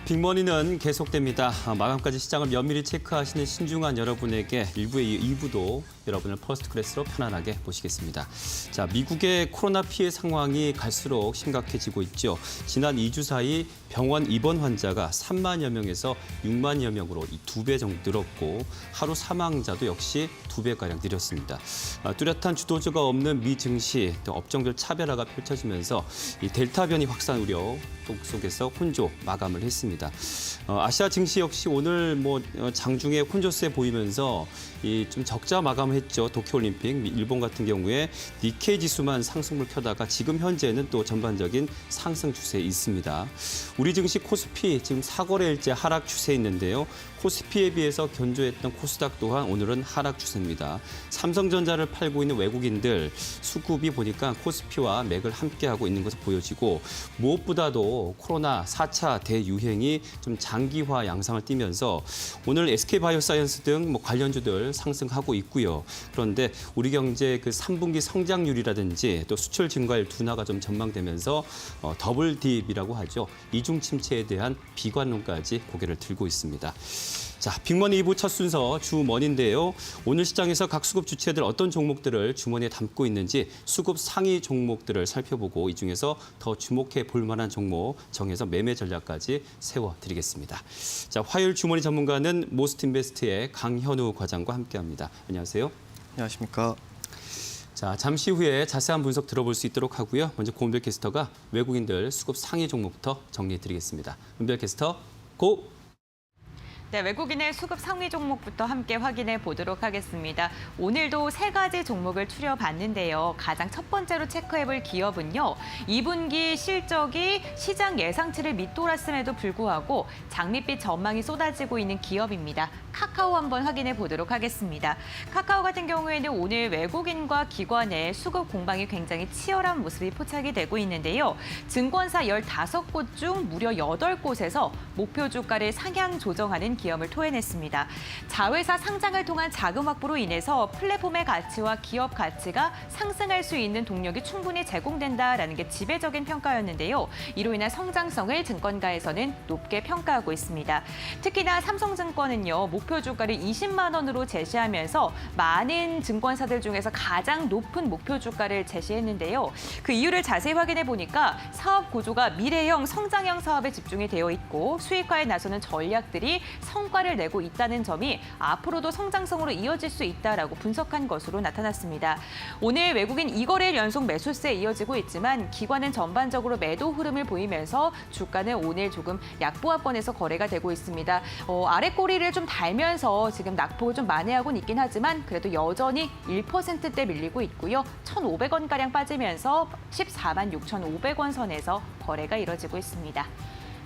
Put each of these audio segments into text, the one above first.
빅머니는 계속됩니다. 마감까지 시장을 면밀히 체크하시는 신중한 여러분에게 1부의 2부도 여러분을 퍼스트 클래스로 편안하게 모시겠습니다. 자, 미국의 코로나 피해 상황이 갈수록 심각해지고 있죠. 지난 2주 사이 병원 입원 환자가 3만여 명에서 6만여 명으로 2배 정도 늘었고 하루 사망자도 역시 2배가량 늘었습니다. 뚜렷한 주도주가 없는 미 증시, 또 업종별 차별화가 펼쳐지면서 이 델타 변이 확산 우려 속에서 혼조 마감을 했습니다. 아시아 증시 역시 오늘 장중에 혼조세 보이면서 좀 적자 마감을 했죠. 도쿄올림픽, 일본 같은 경우에 니케이 지수만 상승을 켜다가 지금 현재는 또 전반적인 상승 추세에 있습니다. 우리 증시 코스피 지금 4거래일째 하락 추세에 있는데요. 코스피에 비해서 견조했던 코스닥 또한 오늘은 하락 추세입니다. 삼성전자를 팔고 있는 외국인들 수급이 보니까 코스피와 맥을 함께하고 있는 것으로 보여지고 무엇보다도 코로나 4차 대유행이 좀 장기화 양상을 띠면서 오늘 SK바이오사이언스 등 관련주들 상승하고 있고요. 그런데 우리 경제 그 3분기 성장률이라든지 또 수출 증가율 둔화가 좀 전망되면서 더블 딥이라고 하죠. 이중 침체에 대한 비관론까지 고개를 들고 있습니다. 자, 빅머니 2부 첫 순서 주머니인데요. 오늘 시장에서 각 수급 주체들 어떤 종목들을 주머니에 담고 있는지 수급 상위 종목들을 살펴보고 이 중에서 더 주목해 볼 만한 종목 정해서 매매 전략까지 세워드리겠습니다. 자, 화요일 주머니 전문가는 모스트인베스트의 강현우 과장과 함께합니다. 안녕하세요. 안녕하십니까. 자, 잠시 후에 자세한 분석 들어볼 수 있도록 하고요. 먼저 고은별 캐스터가 외국인들 수급 상위 종목부터 정리해드리겠습니다. 은별 캐스터, 고! 네, 외국인의 수급 상위 종목부터 함께 확인해 보도록 하겠습니다. 오늘도 세 가지 종목을 추려봤는데요. 가장 첫 번째로 체크해볼 기업은요. 2분기 실적이 시장 예상치를 밑돌았음에도 불구하고 장밋빛 전망이 쏟아지고 있는 기업입니다. 카카오 한번 확인해 보도록 하겠습니다. 카카오 같은 경우에는 오늘 외국인과 기관의 수급 공방이 굉장히 치열한 모습이 포착이 되고 있는데요. 증권사 15곳 중 무려 8곳에서 목표 주가를 상향 조정하는 기업을 토해냈습니다. 자회사 상장을 통한 자금 확보로 인해서 플랫폼의 가치와 기업 가치가 상승할 수 있는 동력이 충분히 제공된다라는 게 지배적인 평가였는데요. 이로 인한 성장성을 증권가에서는 높게 평가하고 있습니다. 특히나 삼성증권은요, 목표 주가를 20만 원으로 제시하면서 많은 증권사들 중에서 가장 높은 목표 주가를 제시했는데요. 그 이유를 자세히 확인해 보니까 사업 구조가 미래형, 성장형 사업에 집중이 되어 있고 수익화에 나서는 전략들이 성과를 내고 있다는 점이 앞으로도 성장성으로 이어질 수 있다라고 분석한 것으로 나타났습니다. 오늘 외국인 2거래일 연속 매수세에 이어지고 있지만 기관은 전반적으로 매도 흐름을 보이면서 주가는 오늘 조금 약보합권에서 거래가 되고 있습니다. 아래 꼬리를 좀 달면서 지금 낙폭을 좀 만회하고는 있긴 하지만 그래도 여전히 1%대 밀리고 있고요. 1,500원가량 빠지면서 14만 6,500원 선에서 거래가 이뤄지고 있습니다.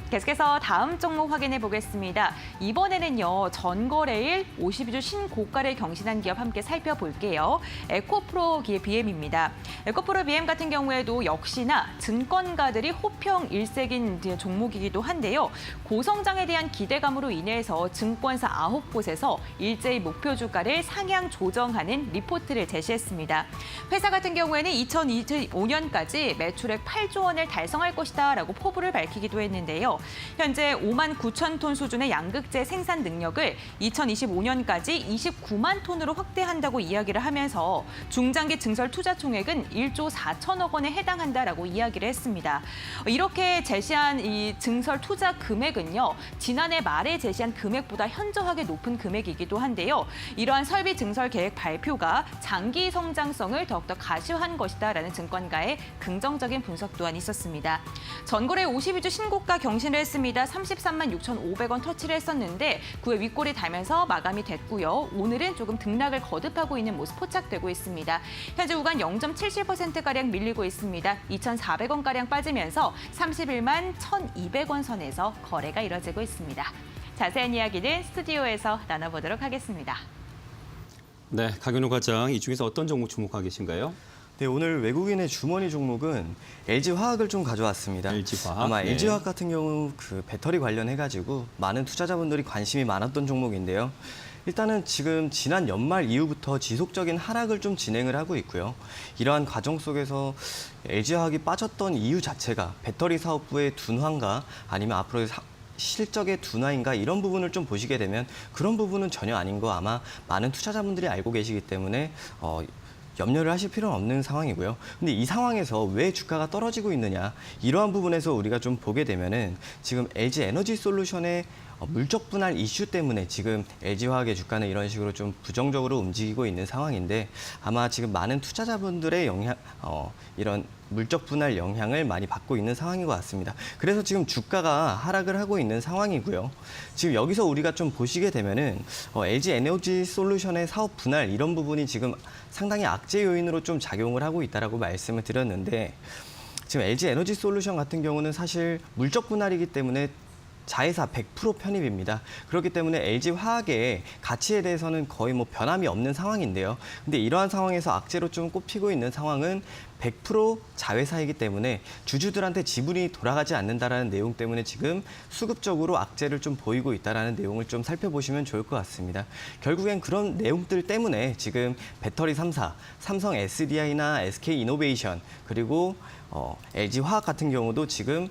계속해서 다음 종목 확인해 보겠습니다. 이번에는요, 전거래일 52주 신고가를 경신한 기업 함께 살펴볼게요. 에코프로 BM입니다. 에코프로 BM 같은 경우에도 역시나 증권가들이 호평 일색인 종목이기도 한데요. 고성장에 대한 기대감으로 인해서 증권사 9곳에서 일제히 목표 주가를 상향 조정하는 리포트를 제시했습니다. 회사 같은 경우에는 2025년까지 매출액 8조 원을 달성할 것이다라고 포부를 밝히기도 했는데요. 현재 5만 9천 톤 수준의 양극재 생산 능력을 2025년까지 29만 톤으로 확대한다고 이야기를 하면서 중장기 증설 투자 총액은 1조 4천억 원에 해당한다라고 이야기를 했습니다. 이렇게 제시한 이 증설 투자 금액은요, 지난해 말에 제시한 금액보다 현저하게 높은 금액이기도 한데요. 이러한 설비 증설 계획 발표가 장기 성장성을 더욱더 가시화한 것이다라는 증권가의 긍정적인 분석 또한 있었습니다. 전거래 52주 신고가 경신을 했습니다. 33만 6,500원 터치를 했었는데 그에 윗골이 달면서 마감이 됐고요. 오늘은 조금 등락을 거듭하고 있는 모습 포착되고 있습니다. 현재 구간 0.70%가량 밀리고 있습니다. 2,400원가량 빠지면서 31만 1,200원 선에서 거래가 이뤄지고 있습니다. 자세한 이야기는 스튜디오에서 나눠보도록 하겠습니다. 네, 강현우 과장, 이 중에서 어떤 종목 주목하고 계신가요? 네, 오늘 외국인의 주머니 종목은 LG화학을 좀 가져왔습니다. LG화학. 아마 네. LG화학 같은 경우 그 배터리 관련해가지고 많은 투자자분들이 관심이 많았던 종목인데요. 일단은 지금 지난 연말 이후부터 지속적인 하락을 좀 진행을 하고 있고요. 이러한 과정 속에서 LG화학이 빠졌던 이유 자체가 배터리 사업부의 둔화인가 아니면 앞으로의 실적의 둔화인가 이런 부분을 좀 보시게 되면 그런 부분은 전혀 아닌 거 아마 많은 투자자분들이 알고 계시기 때문에 염려를 하실 필요는 없는 상황이고요. 근데 이 상황에서 왜 주가가 떨어지고 있느냐 이러한 부분에서 우리가 좀 보게 되면은 지금 LG 에너지 솔루션의 물적 분할 이슈 때문에 지금 LG화학의 주가는 이런 식으로 좀 부정적으로 움직이고 있는 상황인데 아마 지금 많은 투자자분들의 이런 물적 분할 영향을 많이 받고 있는 상황인 것 같습니다. 그래서 지금 주가가 하락을 하고 있는 상황이고요. 지금 여기서 우리가 좀 보시게 되면은 LG 에너지 솔루션의 사업 분할 이런 부분이 지금 상당히 악재 요인으로 좀 작용을 하고 있다라고 말씀을 드렸는데 지금 LG 에너지 솔루션 같은 경우는 사실 물적 분할이기 때문에 자회사 100% 편입입니다. 그렇기 때문에 LG화학의 가치에 대해서는 거의 뭐 변함이 없는 상황인데요. 근데 이러한 상황에서 악재로 좀 꼽히고 있는 상황은 100% 자회사이기 때문에 주주들한테 지분이 돌아가지 않는다라는 내용 때문에 지금 수급적으로 악재를 좀 보이고 있다라는 내용을 좀 살펴보시면 좋을 것 같습니다. 결국엔 그런 내용들 때문에 지금 배터리 3사, 삼성 SDI나 SK이노베이션 그리고 LG화학 같은 경우도 지금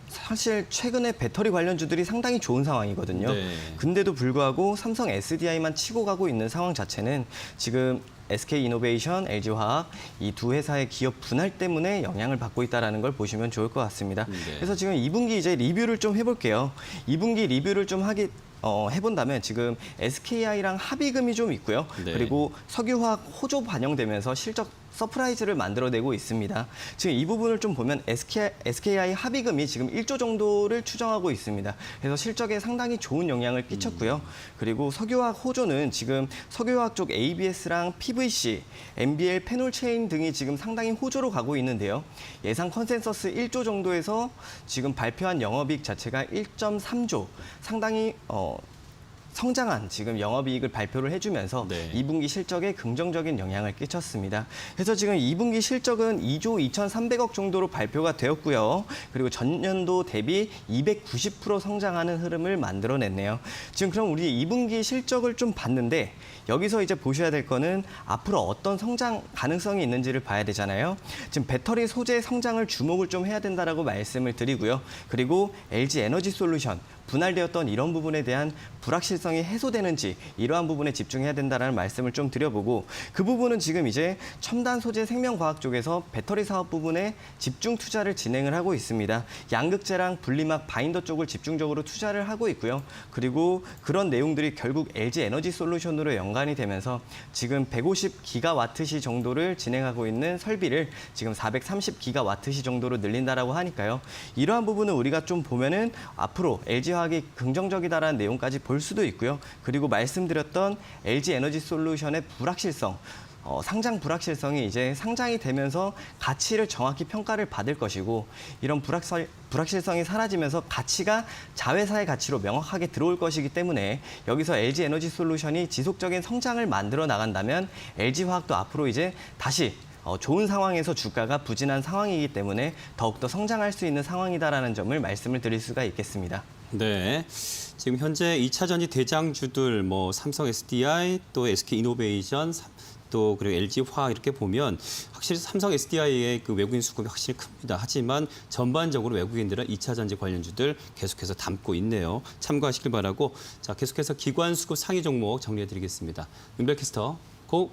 사실 최근에 배터리 관련주들이 상당히 좋은 상황이거든요. 네. 근데도 불구하고 삼성 SDI만 치고 가고 있는 상황 자체는 지금 SK이노베이션, LG화학 이 두 회사의 기업 분할 때문에 영향을 받고 있다는 걸 보시면 좋을 것 같습니다. 네. 그래서 지금 2분기 이제 리뷰를 좀 해볼게요. 2분기 리뷰를 좀 해본다면 지금 SKI랑 합의금이 좀 있고요. 네. 그리고 석유화학 호조 반영되면서 실적 서프라이즈를 만들어내고 있습니다. 지금 이 부분을 좀 보면 SKI 합의금이 지금 1조 정도를 추정하고 있습니다. 그래서 실적에 상당히 좋은 영향을 끼쳤고요. 그리고 석유화학 호조는 지금 석유화학 쪽 ABS랑 PVC, NBL 페놀 체인 등이 지금 상당히 호조로 가고 있는데요. 예상 컨센서스 1조 정도에서 지금 발표한 영업이익 자체가 1.3조, 상당히 성장한 지금 영업이익을 발표를 해주면서 네. 2분기 실적에 긍정적인 영향을 끼쳤습니다. 그래서 지금 2분기 실적은 2조 2,300억 정도로 발표가 되었고요. 그리고 전년도 대비 290% 성장하는 흐름을 만들어냈네요. 지금 그럼 우리 2분기 실적을 좀 봤는데 여기서 이제 보셔야 될 거는 앞으로 어떤 성장 가능성이 있는지를 봐야 되잖아요. 지금 배터리 소재 성장을 주목을 좀 해야 된다라고 말씀을 드리고요. 그리고 LG 에너지 솔루션 분할되었던 이런 부분에 대한 불확실성이 해소되는지 이러한 부분에 집중해야 된다는 말씀을 좀 드려보고 그 부분은 지금 이제 첨단 소재 생명과학 쪽에서 배터리 사업 부분에 집중 투자를 진행을 하고 있습니다. 양극재랑 분리막 바인더 쪽을 집중적으로 투자를 하고 있고요. 그리고 그런 내용들이 결국 LG 에너지 솔루션으로 연관이 되면서 지금 150기가와트시 정도를 진행하고 있는 설비를 지금 430기가와트시 정도로 늘린다라고 하니까요. 이러한 부분은 우리가 좀 보면은 앞으로 LG화학이 긍정적이다라는 내용까지 볼 수도 있고요. 그리고 말씀드렸던 LG 에너지 솔루션의 불확실성, 상장 불확실성이 이제 상장이 되면서 가치를 정확히 평가를 받을 것이고 이런 불확실성이 사라지면서 가치가 자회사의 가치로 명확하게 들어올 것이기 때문에 여기서 LG 에너지 솔루션이 지속적인 성장을 만들어 나간다면 LG화학도 앞으로 이제 다시 좋은 상황에서 주가가 부진한 상황이기 때문에 더욱더 성장할 수 있는 상황이다라는 점을 말씀을 드릴 수가 있겠습니다. 네. 지금 현재 2차 전지 대장주들 뭐 삼성 SDI 또 SK이노베이션 또 그리고 LG화학 이렇게 보면 확실히 삼성 SDI의 그 외국인 수급이 확실히 큽니다. 하지만 전반적으로 외국인들은 2차 전지 관련주들 계속해서 담고 있네요. 참고하시길 바라고 자 계속해서 기관 수급 상위 종목 정리해드리겠습니다. 윤별 캐스터 고.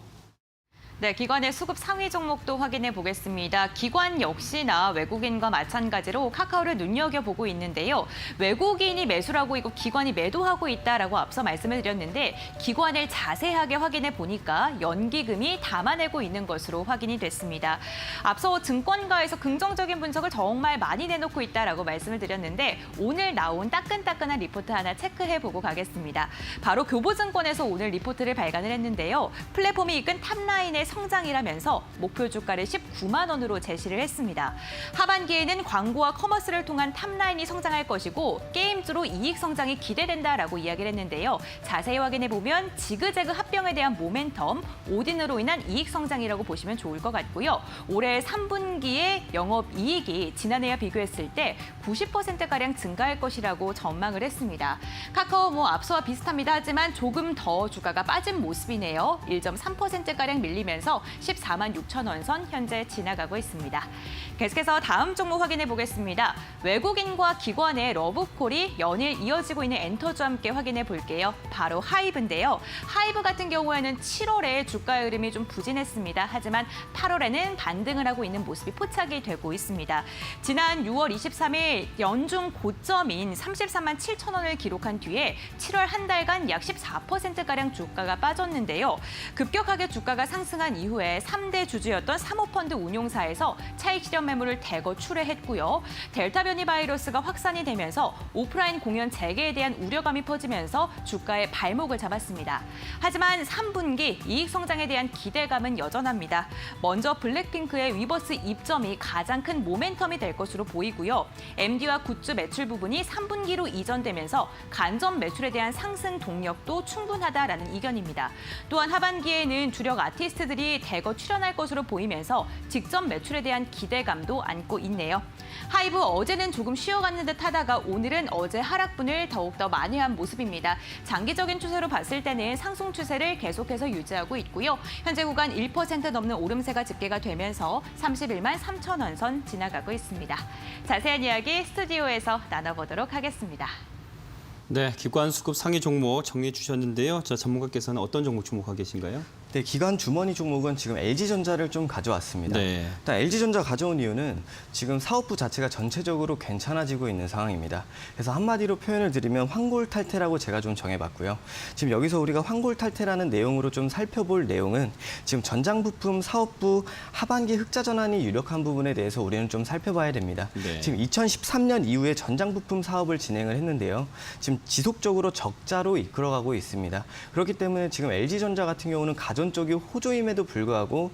네, 기관의 수급 상위 종목도 확인해 보겠습니다. 기관 역시나 외국인과 마찬가지로 카카오를 눈여겨보고 있는데요. 외국인이 매수하고 있고 기관이 매도하고 있다라고 앞서 말씀을 드렸는데 기관을 자세하게 확인해 보니까 연기금이 담아내고 있는 것으로 확인이 됐습니다. 앞서 증권가에서 긍정적인 분석을 정말 많이 내놓고 있다라고 말씀을 드렸는데 오늘 나온 따끈따끈한 리포트 하나 체크해보고 가겠습니다. 바로 교보증권에서 오늘 리포트를 발간을 했는데요. 플랫폼이 이끈 탑라인의 성장이라면서 목표 주가를 19만 원으로 제시를 했습니다. 하반기에는 광고와 커머스를 통한 탑라인이 성장할 것이고 게임주로 이익 성장이 기대된다라고 이야기를 했는데요. 자세히 확인해 보면 지그재그 합병에 대한 모멘텀, 오딘으로 인한 이익 성장이라고 보시면 좋을 것 같고요. 올해 3분기의 영업이익이 지난해와 비교했을 때 90%가량 증가할 것이라고 전망을 했습니다. 카카오 앞서와 비슷합니다. 하지만 조금 더 주가가 빠진 모습이네요. 1.3%가량 밀리면서 되면서 14만 6천 원 선 현재 지나가고 있습니다. 계속해서 다음 종목 확인해 보겠습니다. 외국인과 기관의 러브콜이 연일 이어지고 있는 엔터주와 함께 확인해 볼게요. 바로 하이브인데요. 하이브 같은 경우에는 7월에 주가 흐름이 좀 부진했습니다. 하지만 8월에는 반등을 하고 있는 모습이 포착이 되고 있습니다. 지난 6월 23일 연중 고점인 33만 7천 원을 기록한 뒤에 7월 한 달간 약 14%가량 주가가 빠졌는데요. 급격하게 주가가 상승한 이후에 3대 주주였던 사모펀드 운용사에서 차익 실현 매물을 대거 출회했고요. 델타 변이 바이러스가 확산이 되면서 오프라인 공연 재개에 대한 우려감이 퍼지면서 주가의 발목을 잡았습니다. 하지만 3분기 이익 성장에 대한 기대감은 여전합니다. 먼저 블랙핑크의 위버스 입점이 가장 큰 모멘텀이 될 것으로 보이고요. MD와 굿즈 매출 부분이 3분기로 이전되면서 간접 매출에 대한 상승 동력도 충분하다라는 의견입니다. 또한 하반기에는 주력 아티스트들이 대거 출연할 것으로 보이면서 직접 매출에 대한 기대감도 안고 있네요. 하이브 어제는 조금 쉬어가는 듯 하다가 오늘은 어제 하락분을 더욱더 만회한 모습입니다. 장기적인 추세로 봤을 때는 상승 추세를 계속해서 유지하고 있고요. 현재 구간 1% 넘는 오름세가 집계가 되면서 31만 3천 원 선 지나가고 있습니다. 자세한 이야기 스튜디오에서 나눠보도록 하겠습니다. 네, 기관 수급 상위 종목 정리해 주셨는데요. 자, 전문가께서는 어떤 종목 주목하고 계신가요? 네, 기관 주머니 종목은 지금 LG전자를 좀 가져왔습니다. 네. 일단 LG전자 가져온 이유는 지금 사업부 자체가 전체적으로 괜찮아지고 있는 상황입니다. 그래서 한마디로 표현을 드리면 환골탈태라고 제가 좀 정해봤고요. 지금 여기서 우리가 환골탈태라는 내용으로 좀 살펴볼 내용은 지금 전장부품 사업부 하반기 흑자 전환이 유력한 부분에 대해서 우리는 좀 살펴봐야 됩니다. 네. 지금 2013년 이후에 전장부품 사업을 진행을 했는데요. 지금 지속적으로 적자로 이끌어가고 있습니다. 그렇기 때문에 지금 LG전자 같은 경우는 가전 쪽이 호조임에도 불구하고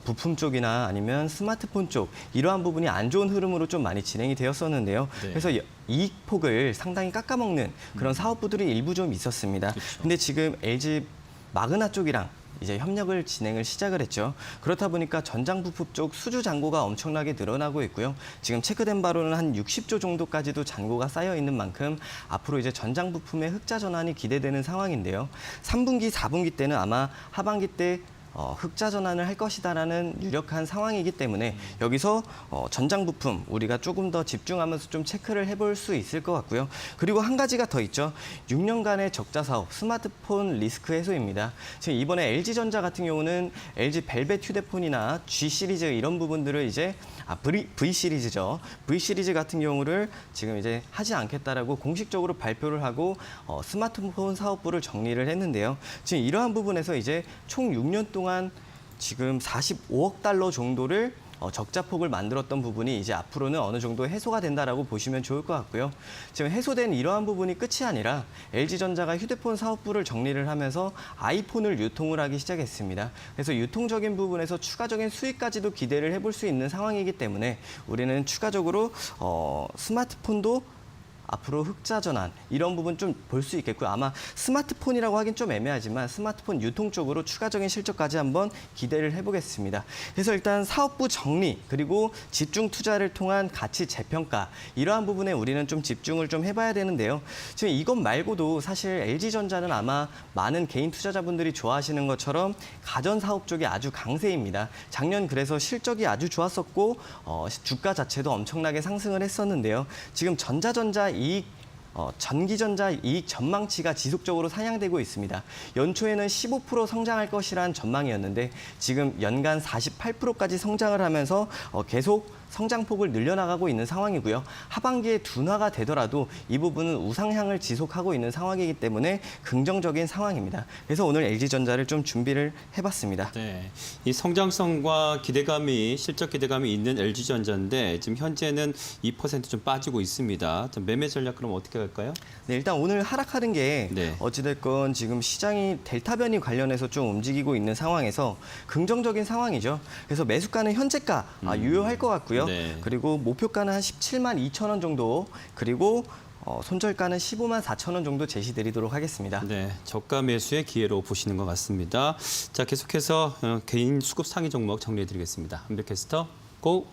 부품 쪽이나 아니면 스마트폰 쪽 이러한 부분이 안 좋은 흐름으로 좀 많이 진행이 되었었는데요. 네. 그래서 이익폭을 상당히 깎아먹는 그런 사업부들이 일부 좀 있었습니다. 그렇죠. 근데 지금 LG 마그나 쪽이랑 이제 협력을 진행을 시작을 했죠. 그렇다 보니까 전장 부품 쪽 수주 잔고가 엄청나게 늘어나고 있고요. 지금 체크된 바로는 한 60조 정도까지도 잔고가 쌓여 있는 만큼 앞으로 이제 전장 부품의 흑자 전환이 기대되는 상황인데요. 3분기, 4분기 때는 아마 하반기 때 흑자 전환을 할 것이다라는 유력한 상황이기 때문에 여기서 전장 부품 우리가 조금 더 집중하면서 좀 체크를 해볼 수 있을 것 같고요. 그리고 한 가지가 더 있죠. 6년간의 적자 사업 스마트폰 리스크 해소입니다. 지금 이번에 LG전자 같은 경우는 LG 벨벳 휴대폰이나 G 시리즈 이런 부분들을 이제 V 시리즈죠. V 시리즈 같은 경우를 지금 이제 하지 않겠다라고 공식적으로 발표를 하고 스마트폰 사업부를 정리를 했는데요. 지금 이러한 부분에서 이제 총 6년 동안 지금 45억 달러 정도를 적자폭을 만들었던 부분이 이제 앞으로는 어느 정도 해소가 된다라고 보시면 좋을 것 같고요. 지금 해소된 이러한 부분이 끝이 아니라 LG전자가 휴대폰 사업부를 정리를 하면서 아이폰을 유통을 하기 시작했습니다. 그래서 유통적인 부분에서 추가적인 수익까지도 기대를 해볼 수 있는 상황이기 때문에 우리는 추가적으로 스마트폰도 앞으로 흑자 전환 이런 부분 좀 볼 수 있겠고요. 아마 스마트폰이라고 하긴 좀 애매하지만 스마트폰 유통 쪽으로 추가적인 실적까지 한번 기대를 해보겠습니다. 그래서 일단 사업부 정리 그리고 집중 투자를 통한 가치 재평가 이러한 부분에 우리는 좀 집중을 좀 해봐야 되는데요. 지금 이것 말고도 사실 LG전자는 아마 많은 개인 투자자분들이 좋아하시는 것처럼 가전 사업 쪽이 아주 강세입니다. 작년 그래서 실적이 아주 좋았었고 주가 자체도 엄청나게 상승을 했었는데요. 지금 전자전자 전기전자 이익 전망치가 지속적으로 상향되고 있습니다. 연초에는 15% 성장할 것이란 전망이었는데 지금 연간 48%까지 성장을 하면서 계속 성장폭을 늘려나가고 있는 상황이고요. 하반기에 둔화가 되더라도 이 부분은 우상향을 지속하고 있는 상황이기 때문에 긍정적인 상황입니다. 그래서 오늘 LG전자를 좀 준비를 해봤습니다. 네, 이 성장성과 기대감이 실적 기대감이 있는 LG전자인데 지금 현재는 2%좀 빠지고 있습니다. 매매 전략 그럼 어떻게 갈까요? 네, 일단 오늘 하락하는 게 네. 어찌됐건 지금 시장이 델타 변이 관련해서 좀 움직이고 있는 상황에서 긍정적인 상황이죠. 그래서 매수가는 현재가 유효할 것 같고요. 네. 그리고 목표가는 한 17만 2천 원 정도 그리고 손절가는 15만 4천 원 정도 제시드리도록 하겠습니다. 네, 저가 매수의 기회로 보시는 것 같습니다. 자, 계속해서 개인 수급 상위 종목 정리해드리겠습니다. 한별 캐스터, 고!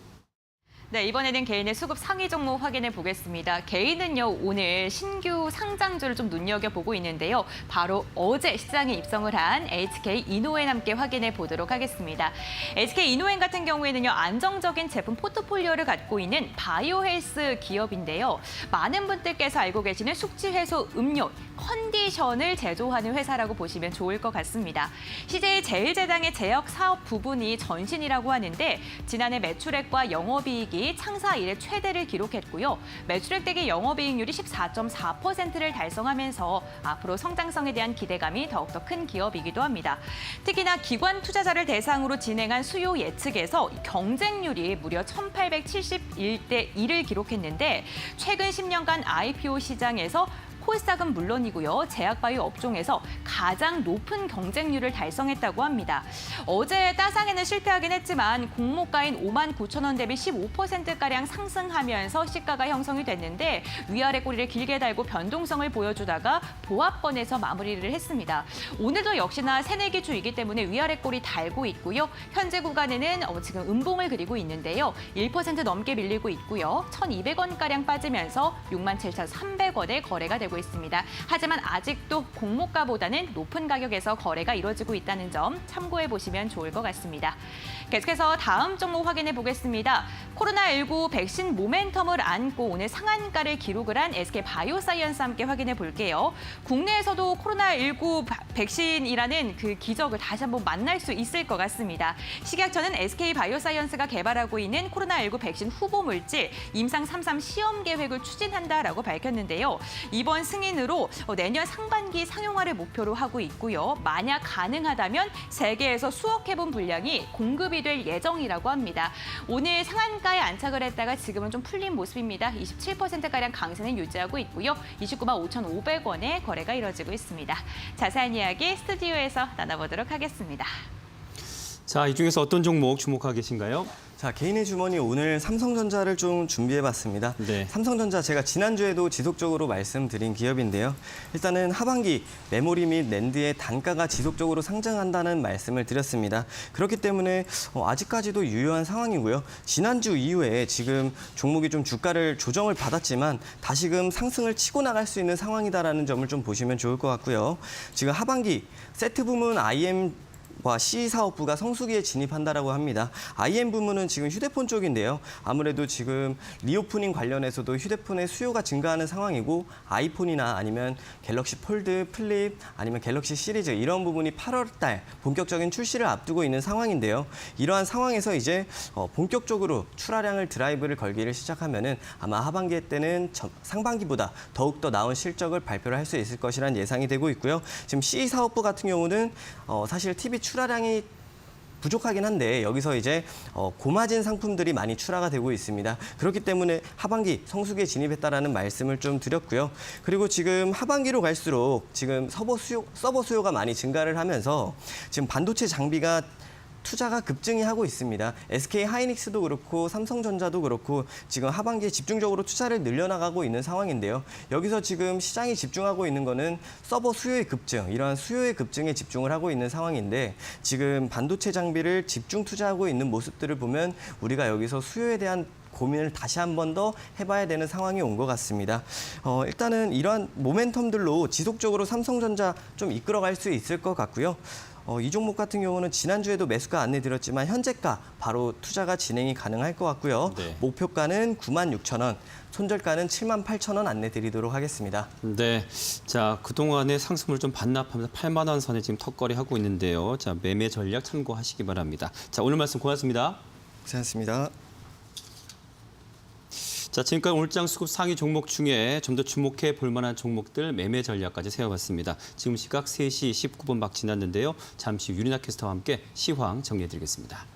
네, 이번에는 개인의 수급 상위 종목 확인해 보겠습니다. 개인은요, 오늘 신규 상장주를 좀 눈여겨보고 있는데요. 바로 어제 시장에 입성을 한 SK 이노엔 함께 확인해 보도록 하겠습니다. SK 이노엔 같은 경우에는요, 안정적인 제품 포트폴리오를 갖고 있는 바이오 헬스 기업인데요. 많은 분들께서 알고 계시는 숙취 해소 음료, 컨디션을 제조하는 회사라고 보시면 좋을 것 같습니다. CJ 제일제당의 제약 사업 부분이 전신이라고 하는데 지난해 매출액과 영업이익이 창사 이래 최대를 기록했고요. 매출액 대비 영업이익률이 14.4%를 달성하면서 앞으로 성장성에 대한 기대감이 더욱더 큰 기업이기도 합니다. 특히나 기관 투자자를 대상으로 진행한 수요 예측에서 경쟁률이 무려 1871대 1을 기록했는데 최근 10년간 IPO 시장에서 코스닥은 물론이고요. 제약바이오 업종에서 가장 높은 경쟁률을 달성했다고 합니다. 어제 따상에는 실패하긴 했지만 공모가인 59,000원 대비 15%가량 상승하면서 시가가 형성이 됐는데 위아래 꼬리를 길게 달고 변동성을 보여주다가 보합권에서 마무리를 했습니다. 오늘도 역시나 새내기 주이기 때문에 위아래 꼬리 달고 있고요. 현재 구간에는 지금 음봉을 그리고 있는데요. 1% 넘게 밀리고 있고요. 1,200원가량 빠지면서 67,300원에 거래가 되고 있습니다. 하지만 아직도 공모가보다는 높은 가격에서 거래가 이루어지고 있다는 점 참고해 보시면 좋을 것 같습니다. 계속해서 다음 종목 확인해 보겠습니다. 코로나19 백신 모멘텀을 안고 오늘 상한가를 기록을 한 SK 바이오사이언스 함께 확인해 볼게요. 국내에서도 코로나19 백신이라는 그 기적을 다시 한번 만날 수 있을 것 같습니다. 식약처는 SK 바이오사이언스가 개발하고 있는 코로나19 백신 후보 물질 임상 3.3 시험 계획을 추진한다라고 밝혔는데요. 이번 승인으로 내년 상반기 상용화를 목표로 하고 있고요. 만약 가능하다면 세계에서 수억 회분 분량이 공급이 될 예정이라고 합니다. 오늘 상한가에 안착을 했다가 지금은 좀 풀린 모습입니다. 27%가량 강세는 유지하고 있고요. 29만 5,500원에 거래가 이뤄지고 있습니다. 자세한 이야기 스튜디오에서 나눠보도록 하겠습니다. 자, 이 중에서 어떤 종목 주목하고 계신가요? 자, 개인의 주머니 오늘 삼성전자를 좀 준비해봤습니다. 네. 삼성전자 제가 지난주에도 지속적으로 말씀드린 기업인데요. 일단은 하반기 메모리 및 낸드의 단가가 지속적으로 상승한다는 말씀을 드렸습니다. 그렇기 때문에 아직까지도 유효한 상황이고요. 지난주 이후에 지금 종목이 좀 주가를 조정을 받았지만 다시금 상승을 치고 나갈 수 있는 상황이다라는 점을 좀 보시면 좋을 것 같고요. 지금 하반기 세트 부문 IM 와 C 사업부가 성수기에 진입한다라고 합니다. IM 부문은 지금 휴대폰 쪽인데요. 아무래도 지금 리오프닝 관련해서도 휴대폰의 수요가 증가하는 상황이고 아이폰이나 아니면 갤럭시 폴드, 플립, 아니면 갤럭시 시리즈 이런 부분이 8월 달 본격적인 출시를 앞두고 있는 상황인데요. 이러한 상황에서 이제 본격적으로 출하량을 드라이브를 걸기를 시작하면은 아마 하반기 때는 상반기보다 더욱더 나은 실적을 발표를 할 수 있을 것이라는 예상이 되고 있고요. 지금 C 사업부 같은 경우는 사실 TV 출하량이 부족하긴 한데 여기서 이제 고마진 상품들이 많이 출하가 되고 있습니다. 그렇기 때문에 하반기 성수기에 진입했다라는 말씀을 좀 드렸고요. 그리고 지금 하반기로 갈수록 지금 서버 수요가 많이 증가를 하면서 지금 반도체 장비가 투자가 급증이 하고 있습니다. SK 하이닉스도 그렇고 삼성전자도 그렇고 지금 하반기에 집중적으로 투자를 늘려나가고 있는 상황인데요. 여기서 지금 시장이 집중하고 있는 거는 서버 수요의 급증, 이러한 수요의 급증에 집중을 하고 있는 상황인데 지금 반도체 장비를 집중 투자하고 있는 모습들을 보면 우리가 여기서 수요에 대한 고민을 다시 한 번 더 해봐야 되는 상황이 온 것 같습니다. 일단은 이러한 모멘텀들로 지속적으로 삼성전자 좀 이끌어갈 수 있을 것 같고요. 이 종목 같은 경우는 지난주에도 매수가 안내드렸지만 현재가 바로 투자가 진행이 가능할 것 같고요. 네. 목표가는 96,000원, 손절가는 78,000원 안내드리도록 하겠습니다. 네, 자 그동안의 상승을 좀 반납하면서 8만 원 선에 지금 턱걸이 하고 있는데요. 자 매매 전략 참고하시기 바랍니다. 자 오늘 말씀 고맙습니다. 고생하셨습니다. 자, 지금까지 오늘장 수급 상위 종목 중에 좀 더 주목해 볼 만한 종목들 매매 전략까지 세워봤습니다. 지금 시각 3시 19분 막 지났는데요. 잠시 후 유리나 캐스터와 함께 시황 정리해드리겠습니다.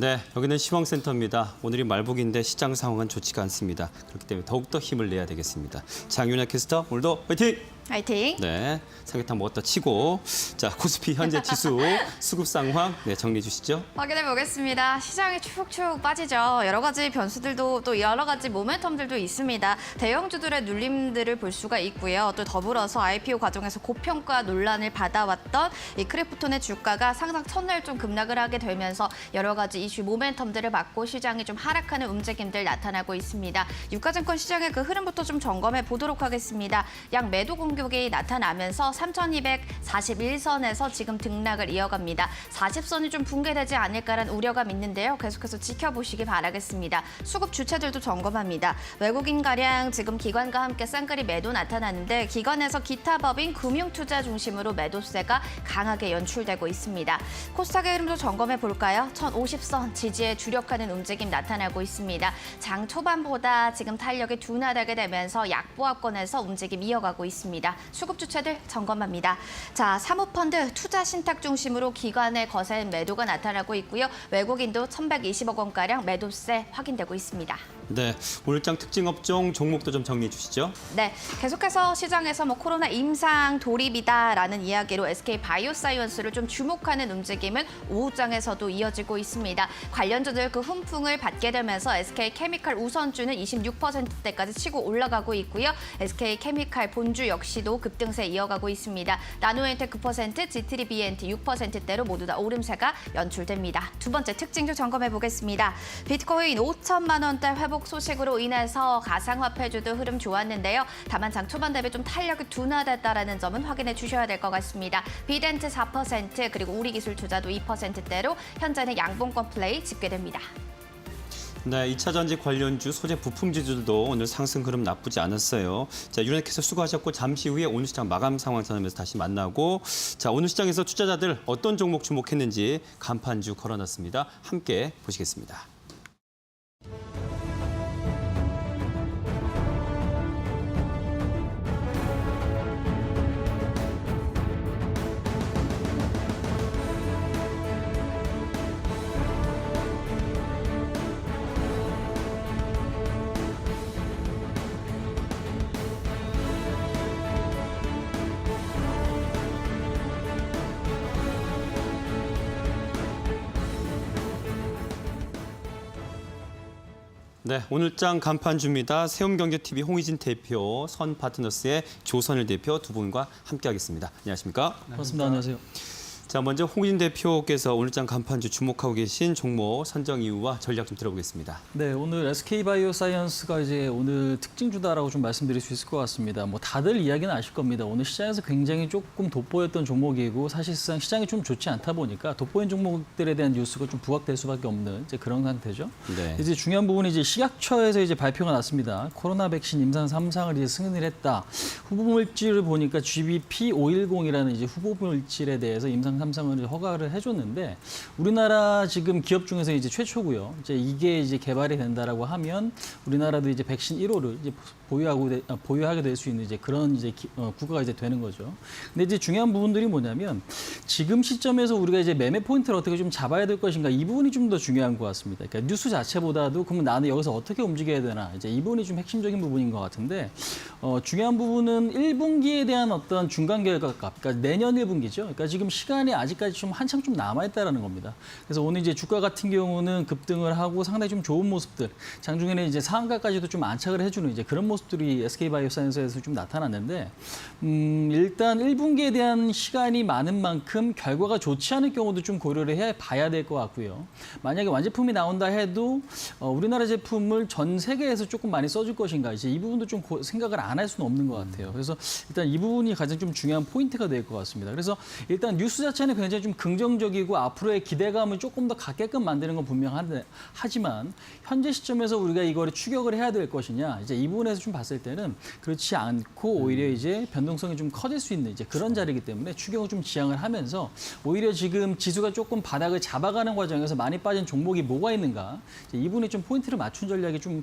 네, 여기는 시황센터입니다. 오늘이 말복인데 시장 상황은 좋지가 않습니다. 그렇기 때문에 더욱더 힘을 내야 되겠습니다. 장윤아 캐스터, 오늘도 화이팅! 화이팅! 네, 삼계탕 먹었다 치고 자 코스피 현재 지수 수급 상황 정리해 주시죠. 확인해 보겠습니다. 시장이 축축 빠지죠. 여러 가지 변수들도 또 여러 가지 모멘텀들도 있습니다. 대형주들의 눌림들을 볼 수가 있고요. 또 더불어서 IPO 과정에서 고평가 논란을 받아왔던 이 크립토톤의 주가가 상상 첫날 좀 급락을 하게 되면서 여러 가지 이슈 모멘텀들을 받고 시장이 좀 하락하는 움직임들 나타나고 있습니다. 유가증권 시장의 그 흐름부터 좀 점검해 보도록 하겠습니다. 양 매도 공격이 나타나면서 3,241선에서 지금 등락을 이어갑니다. 40선이 좀 붕괴되지 않을까라는 우려감 있는데요. 계속해서 지켜보시기 바라겠습니다. 수급 주체들도 점검합니다. 외국인가량 지금 기관과 함께 쌍끌이 매도 나타나는데 기관에서 기타 법인 금융투자 중심으로 매도세가 강하게 연출되고 있습니다. 코스닥의 흐름도 점검해 볼까요? 1,050선 지지에 주력하는 움직임 나타나고 있습니다. 장 초반보다 지금 탄력이 둔화되게 되면서 약보합권에서 움직임 이어가고 있습니다. 수급 주체들 점검합니다. 자, 사모펀드 투자 신탁 중심으로 기관의 거센 매도가 나타나고 있고요. 외국인도 1,120억 원가량 매도세 확인되고 있습니다. 네, 오늘장 특징 업종 종목도 좀 정리해 주시죠. 네, 계속해서 시장에서 코로나 임상 돌입이다라는 이야기로 SK 바이오사이언스를 좀 주목하는 움직임은 오후장에서도 이어지고 있습니다. 관련주들 그 훈풍을 받게 되면서 SK 케미칼 우선주는 26%대까지 치고 올라가고 있고요. SK 케미칼 본주 역시도 급등세 이어가고 있습니다. 나노엔텍 9%, GT리비엔티 6%대로 모두 다 오름세가 연출됩니다. 두 번째 특징주 점검해 보겠습니다. 비트코인 5천만 원대 회복 소식으로 인해서 가상화폐주도 흐름 좋았는데요. 다만 장 초반 대비 좀 탄력이 둔화됐다라는 점은 확인해 주셔야 될 것 같습니다. 비덴트 4% 그리고 우리기술투자도 2%대로 현재는 양봉권 플레이 집계됩니다. 네, 2차 전지 관련주, 소재 부품주들도 오늘 상승 흐름 나쁘지 않았어요. 자, 유나께서 수고하셨고 잠시 후에 오늘 시장 마감 상황 전하면서 다시 만나고 자, 오늘 시장에서 투자자들 어떤 종목 주목했는지 간판주 걸어놨습니다. 함께 보시겠습니다. 네, 오늘장 간판주입니다. 세움경제TV 홍희진 대표, 선파트너스의 조선일 대표 두 분과 함께하겠습니다. 안녕하십니까? 반갑습니다. 안녕하세요. 자, 먼저 홍희진 대표께서 오늘장 간판주 주목하고 계신 종목 선정 이유와 전략 좀 들어보겠습니다. 네, 오늘 SK바이오사이언스가 이제 오늘 특징주다라고 좀 말씀드릴 수 있을 것 같습니다. 뭐 다들 이야기는 아실 겁니다. 오늘 시장에서 굉장히 조금 돋보였던 종목이고 사실상 시장이 좀 좋지 않다 보니까 돋보인 종목들에 대한 뉴스가 좀 부각될 수밖에 없는 이제 그런 상태죠. 네. 이제 중요한 부분이 이제 식약처에서 이제 발표가 났습니다. 코로나 백신 임상 3상을 이제 승인을 했다. 후보 물질을 보니까 GBP510이라는 이제 후보 물질에 대해서 임상 3상을 허가를 해줬는데 우리나라 지금 기업 중에서 이제 최초고요. 이제 이게 이제 개발이 된다라고 하면 우리나라도 이제 백신 1호를 이제 보유하게 될 수 있는 이제 그런 이제 국가가 이제 되는 거죠. 근데 이제 중요한 부분들이 뭐냐면 지금 시점에서 우리가 이제 매매 포인트를 어떻게 좀 잡아야 될 것인가 이 부분이 좀 더 중요한 것 같습니다. 그러니까 뉴스 자체보다도 그러면 나는 여기서 어떻게 움직여야 되나 이제 이 부분이 좀 핵심적인 부분인 것 같은데 중요한 부분은 1분기에 대한 어떤 중간 결과값, 그러니까 내년 1분기죠. 그러니까 지금 시간이 아직까지 좀 한참 좀 남아있다라는 겁니다. 그래서 오늘 이제 주가 같은 경우는 급등을 하고 상당히 좀 좋은 모습들, 장중에는 이제 상한가까지도 좀 안착을 해주는 이제 그런 모습들이 SK바이오사이언스에서 좀 나타났는데 일단 1분기에 대한 시간이 많은 만큼 결과가 좋지 않을 경우도 좀 고려를 해봐야 될 것 같고요. 만약에 완제품이 나온다 해도 우리나라 제품을 전 세계에서 조금 많이 써줄 것인가 이제 이 부분도 좀 생각을 안 할 수는 없는 것 같아요. 그래서 일단 이 부분이 가장 좀 중요한 포인트가 될 것 같습니다. 그래서 일단 뉴스 자체는 굉장히 좀 긍정적이고 앞으로의 기대감을 조금 더 갖게끔 만드는 건 분명한데 하지만 현재 시점에서 우리가 이거를 추격을 해야 될 것이냐 이제 이 부분에서 좀 봤을 때는 그렇지 않고 오히려 이제 변동성이 좀 커질 수 있는 이제 그런 자리이기 때문에 추격을 좀 지향을 하면서 오히려 지금 지수가 조금 바닥을 잡아가는 과정에서 많이 빠진 종목이 뭐가 있는가 이 부분에 좀 포인트를 맞춘 전략이 좀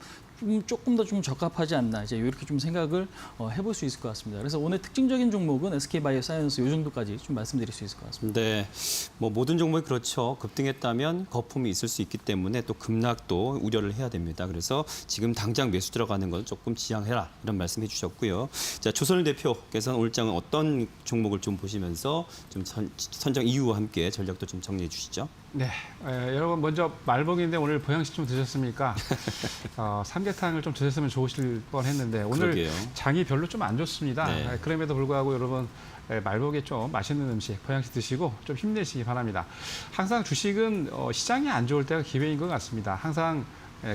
조금 더 좀 적합하지 않나 이제 이렇게 좀 생각을 해볼 수 있을 것 같습니다. 그래서 오늘 특징적인 종목은 SK바이오사이언스 이 정도까지 좀 말씀드릴 수 있을 것 같습니다. 네, 뭐 모든 종목이 그렇죠. 급등했다면 거품이 있을 수 있기 때문에 또 급락도 우려를 해야 됩니다. 그래서 지금 당장 매수 들어가는 건 조금 지양해라 이런 말씀해 주셨고요. 자, 조선일 대표께서는 오늘 장은 어떤 종목을 좀 보시면서 좀 선정 이유와 함께 전략도 좀 정리해 주시죠. 네, 여러분 먼저 말복인데 오늘 보양식 좀 드셨습니까? 삼계탕을 좀 드셨으면 좋으실 뻔했는데 오늘 그러게요. 장이 별로 좀 안 좋습니다. 네. 그럼에도 불구하고 여러분 말복에 좀 맛있는 음식 보양식 드시고 좀 힘내시기 바랍니다. 항상 주식은 시장이 안 좋을 때가 기회인 것 같습니다. 항상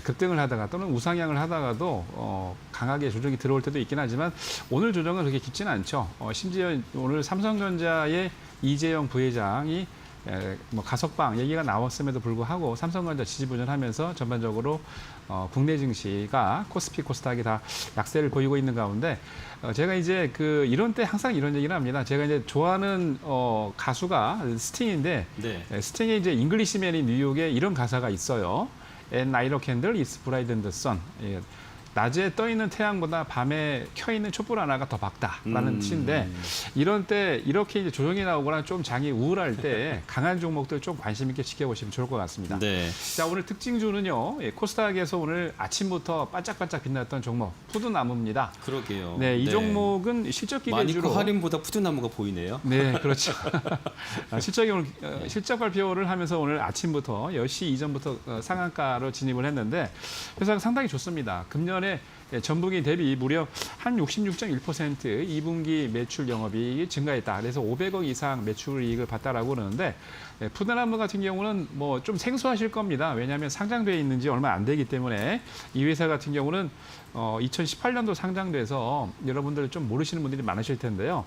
급등을 하다가 또는 우상향을 하다가도 강하게 조정이 들어올 때도 있긴 하지만 오늘 조정은 그렇게 깊지는 않죠. 심지어 오늘 삼성전자의 이재용 부회장이 뭐 가석방 얘기가 나왔음에도 불구하고 삼성전자 지지부진하면서 전반적으로 국내 증시가 코스피, 코스닥이 다 약세를 보이고 있는 가운데 제가 이제 이런 때 항상 이런 얘기를 합니다. 제가 이제 좋아하는 가수가 스팅인데 네. 스팅의 이제 잉글리시맨이 뉴욕에 이런 가사가 있어요. And night candle is brighter than the sun. 예. 낮에 떠 있는 태양보다 밤에 켜 있는 촛불 하나가 더 밝다라는 뜻인데 이런 때 이렇게 이제 조정이 나오거나 좀 장이 우울할 때 강한 종목들 좀 관심 있게 지켜보시면 좋을 것 같습니다. 네. 자, 오늘 특징주는요. 코스닥에서 오늘 아침부터 반짝반짝 빛났던 종목 푸드나무입니다. 그러게요. 네, 이 종목은 실적 기대주로 마니코 할인보다 푸드나무가 보이네요. 네, 그렇죠. 실적 발표를 하면서 오늘 아침부터 10시 이전부터 상한가로 진입을 했는데 회사가 상당히 좋습니다. 금년에 전분기 대비 무려 한 66.1% 2분기 매출 영업이익이 증가했다. 그래서 500억 이상 매출 이익을 봤다라고 그러는데 푸드나무 같은 경우는 뭐 좀 생소하실 겁니다. 왜냐하면 상장돼 있는 지 얼마 안 되기 때문에 이 회사 같은 경우는 2018년도 상장돼서 여러분들 좀 모르시는 분들이 많으실 텐데요.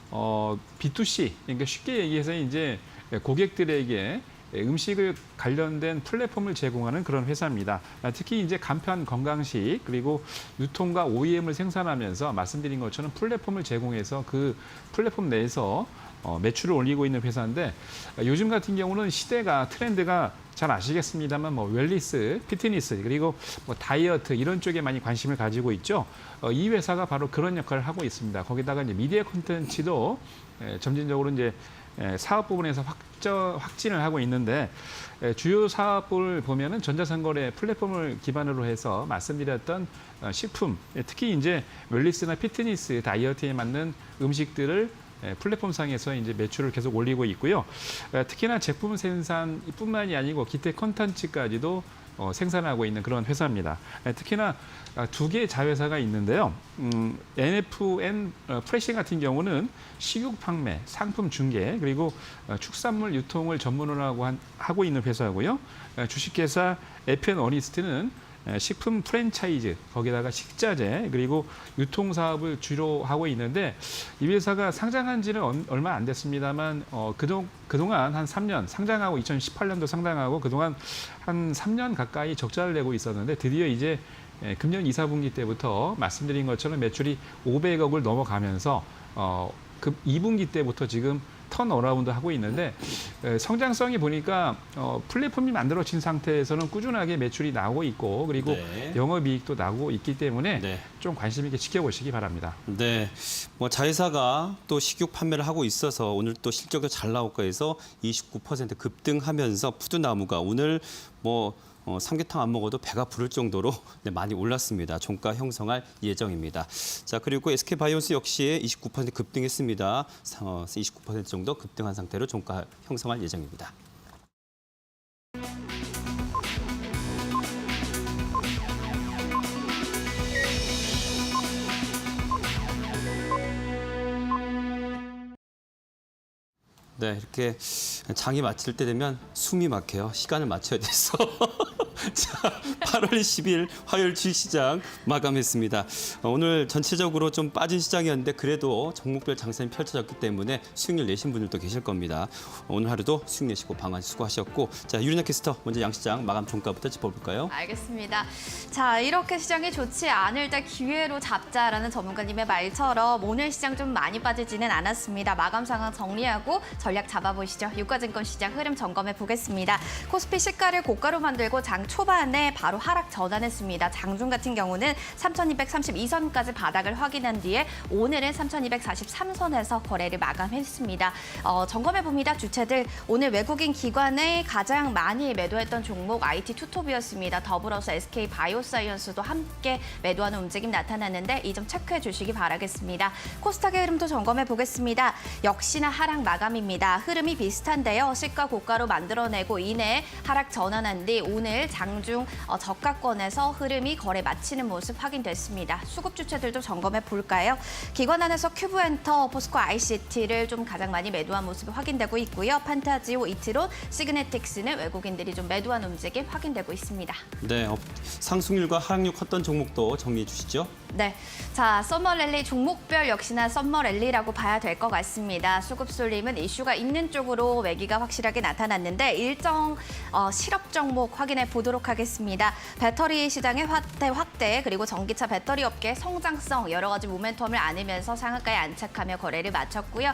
B2C, 그러니까 쉽게 얘기해서 이제 고객들에게 음식을 관련된 플랫폼을 제공하는 그런 회사입니다. 특히 이제 간편 건강식 그리고 유통과 OEM을 생산하면서 말씀드린 것처럼 플랫폼을 제공해서 그 플랫폼 내에서 매출을 올리고 있는 회사인데 요즘 같은 경우는 시대가 트렌드가 잘 아시겠습니다만 뭐 웰니스, 피트니스 그리고 뭐 다이어트 이런 쪽에 많이 관심을 가지고 있죠. 이 회사가 바로 그런 역할을 하고 있습니다. 거기다가 이제 미디어 콘텐츠도 점진적으로 이제 사업 부분에서 확진을 하고 있는데 주요 사업을 보면은 전자상거래 플랫폼을 기반으로 해서 말씀드렸던 식품, 특히 이제 웰니스나 피트니스, 다이어트에 맞는 음식들을 플랫폼상에서 이제 매출을 계속 올리고 있고요. 특히나 제품 생산뿐만이 아니고 기타 콘텐츠까지도 생산하고 있는 그런 회사입니다. 특히나 두 개의 자회사가 있는데요. NFN 프레싱 같은 경우는 식육 판매, 상품 중개, 그리고 축산물 유통을 전문으로 하고 있는 회사고요. 주식회사 FN 어니스트는 식품 프랜차이즈, 거기다가 식자재, 그리고 유통 사업을 주로 하고 있는데 이 회사가 상장한 지는 얼마 안 됐습니다만 그동안 한 3년, 상장하고 2018년도 상장하고 그동안 한 3년 가까이 적자를 내고 있었는데 드디어 이제 금년 2, 4분기 때부터 말씀드린 것처럼 매출이 500억을 넘어가면서 그 2분기 때부터 지금 턴어라운드 하고 있는데 성장성이 보니까 플랫폼이 만들어진 상태에서는 꾸준하게 매출이 나오고 있고 그리고 네. 영업이익도 나오고 있기 때문에 네. 좀 관심 있게 지켜보시기 바랍니다. 네, 뭐 자회사가 또 식육 판매를 하고 있어서 오늘 또 실적도 잘 나올까 해서 29% 급등하면서 푸드나무가 오늘 뭐 삼계탕 안 먹어도 배가 부를 정도로 많이 올랐습니다. 종가 형성할 예정입니다. 자, 그리고 SK바이오스 역시 29% 급등했습니다. 29% 정도 급등한 상태로 종가 형성할 예정입니다. 네, 이렇게 장이 마칠 때 되면 숨이 막혀요. 시간을 맞춰야 돼서. 자, 8월 20일 화요일 주식시장 마감했습니다. 오늘 전체적으로 좀 빠진 시장이었는데 그래도 종목별 장세는 펼쳐졌기 때문에 수익률 내신 분들도 계실 겁니다. 오늘 하루도 수익 내시고 방안 수고하셨고, 자, 유리나 캐스터 먼저 양시장 마감 종가부터 짚어볼까요? 알겠습니다. 자, 이렇게 시장이 좋지 않을 때 기회로 잡자라는 전문가님의 말처럼 오늘 시장 좀 많이 빠지지는 않았습니다. 마감 상황 정리하고 전략 잡아보시죠. 유가증권 시장 흐름 점검해 보겠습니다. 코스피 시가를 고가로 만들고 장 초반에 바로 하락 전환했습니다. 장중 같은 경우는 3,232선까지 바닥을 확인한 뒤에 오늘은 3,243선에서 거래를 마감했습니다. 점검해 봅니다. 주체들 오늘 외국인 기관에 가장 많이 매도했던 종목 IT 투톱이었습니다. 더불어서 SK 바이오사이언스도 함께 매도하는 움직임 나타났는데 이 점 체크해 주시기 바라겠습니다. 코스닥의 흐름도 점검해 보겠습니다. 역시나 하락 마감입니다. 흐름이 비슷한데요. 시가 고가로 만들어내고 이내 하락 전환한 뒤 오늘 장중 저가권에서 흐름이 거래 마치는 모습 확인됐습니다. 수급 주체들도 점검해 볼까요? 기관 안에서 큐브엔터, 포스코 ICT를 좀 가장 많이 매도한 모습이 확인되고 있고요. 판타지오, 이트론, 시그네틱스는 외국인들이 좀 매도한 움직임 확인되고 있습니다. 네, 상승률과 하락률 컸던 종목도 정리해 주시죠. 네, 자 썸머랠리 종목별 역시나 썸머랠리라고 봐야 될 것 같습니다. 수급 쏠림은 이슈가 있는 쪽으로 매기가 확실하게 나타났는데 일정 실업 종목 확인해 보도록 하겠습니다. 배터리 시장의 확대 그리고 전기차 배터리 업계 성장성 여러 가지 모멘텀을 안으면서 상한가에 안착하며 거래를 마쳤고요.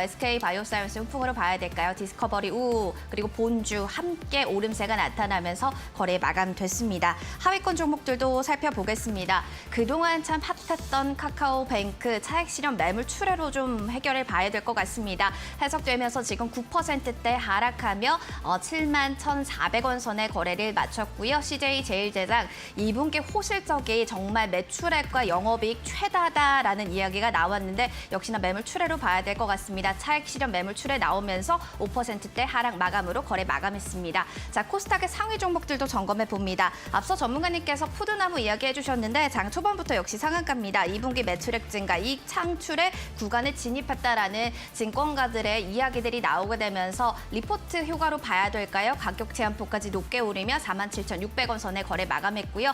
SK 바이오사이언스 훈풍으로 봐야 될까요? 디스커버리 우 그리고 본주 함께 오름세가 나타나면서 거래 마감됐습니다. 하위권 종목들도 살펴보겠습니다. 그동안 참 핫했던 카카오뱅크 차익 실현 매물 출회로 좀 해결해 봐야 될 것 같습니다. 해석되면서 지금 9%대 하락하며 71,400원 선의 거래를 마쳤고요. CJ제일제당 2분기 호실적이 정말 매출액과 영업이익 최다다라는 이야기가 나왔는데 역시나 매물 출회로 봐야 될 것 같습니다. 차익 실현 매물 출회 나오면서 5%대 하락 마감으로 거래 마감했습니다. 자, 코스닥의 상위 종목들도 점검해 봅니다. 앞서 전문가님께서 푸드나무 이야기해 주셨는데 장 초반부터 역시 상한가입니다. 2분기 매출액 증가, 이익 창출의 구간에 진입했다라는 증권가들의 이야기들이 나오게 되면서 리포트 효과로 봐야 될까요? 가격 제한폭까지 높게 오르며 47,600원 선에 거래 마감했고요.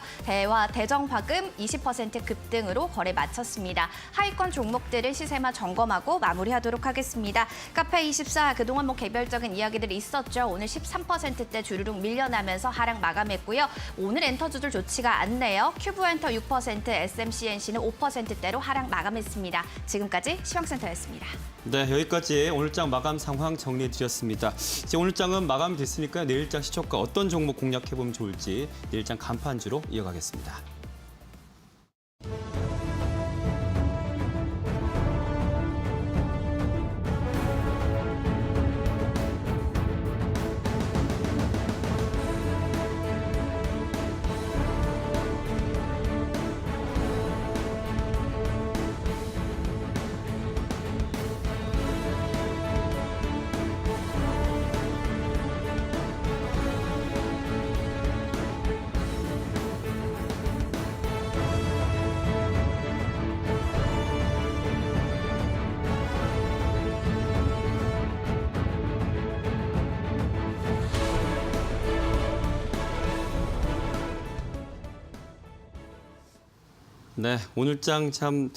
대정파금 20% 급등으로 거래 마쳤습니다. 하위권 종목들은 시세만 점검하고 마무리하도록 하겠습니다. 카페24 그동안 개별적인 이야기들이 있었죠. 오늘 13%대 주르륵 밀려나면서 하락 마감했고요. 오늘 엔터주들 좋지가 않네요. 큐브엔터 6%, SMCNC는 5%대로 하락 마감했습니다. 지금까지 시황센터였습니다. 네, 여기까지 오늘장 마감 상황 정리해드렸습니다. 이제 오늘장은 마감이 됐으니까 내일장 시초가 어떤 종목 공략해보면 좋을지 내일장 간판주로 이어가겠습니다. 네, 오늘장 참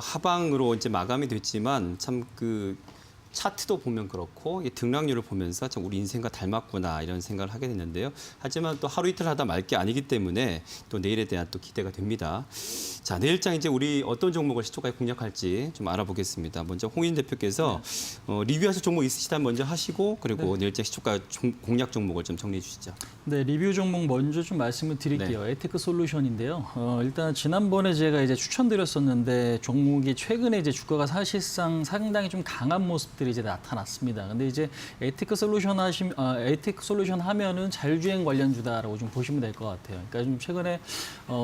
하방으로 이제 마감이 됐지만 참 차트도 보면 그렇고 등락률을 보면서 참 우리 인생과 닮았구나 이런 생각을 하게 됐는데요. 하지만 또 하루 이틀 하다 말 게 아니기 때문에 또 내일에 대한 또 기대가 됩니다. 자, 내일장 이제 우리 어떤 종목을 시초가에 공략할지 좀 알아보겠습니다. 먼저 홍인 대표께서 리뷰하실 종목 있으시다면 먼저 하시고 그리고 내일장 시초가 공략 종목을 좀 정리해 주시죠. 네, 리뷰 종목 먼저 좀 말씀을 드릴게요. 에테크 솔루션인데요. 일단 지난번에 제가 이제 추천드렸었는데 종목이 최근에 이제 주가가 사실상 상당히 좀 강한 모습들이 이제 나타났습니다. 근데 이제 에테크 솔루션 하면은 자율주행 관련주다라고 좀 보시면 될 것 같아요. 그러니까 좀 최근에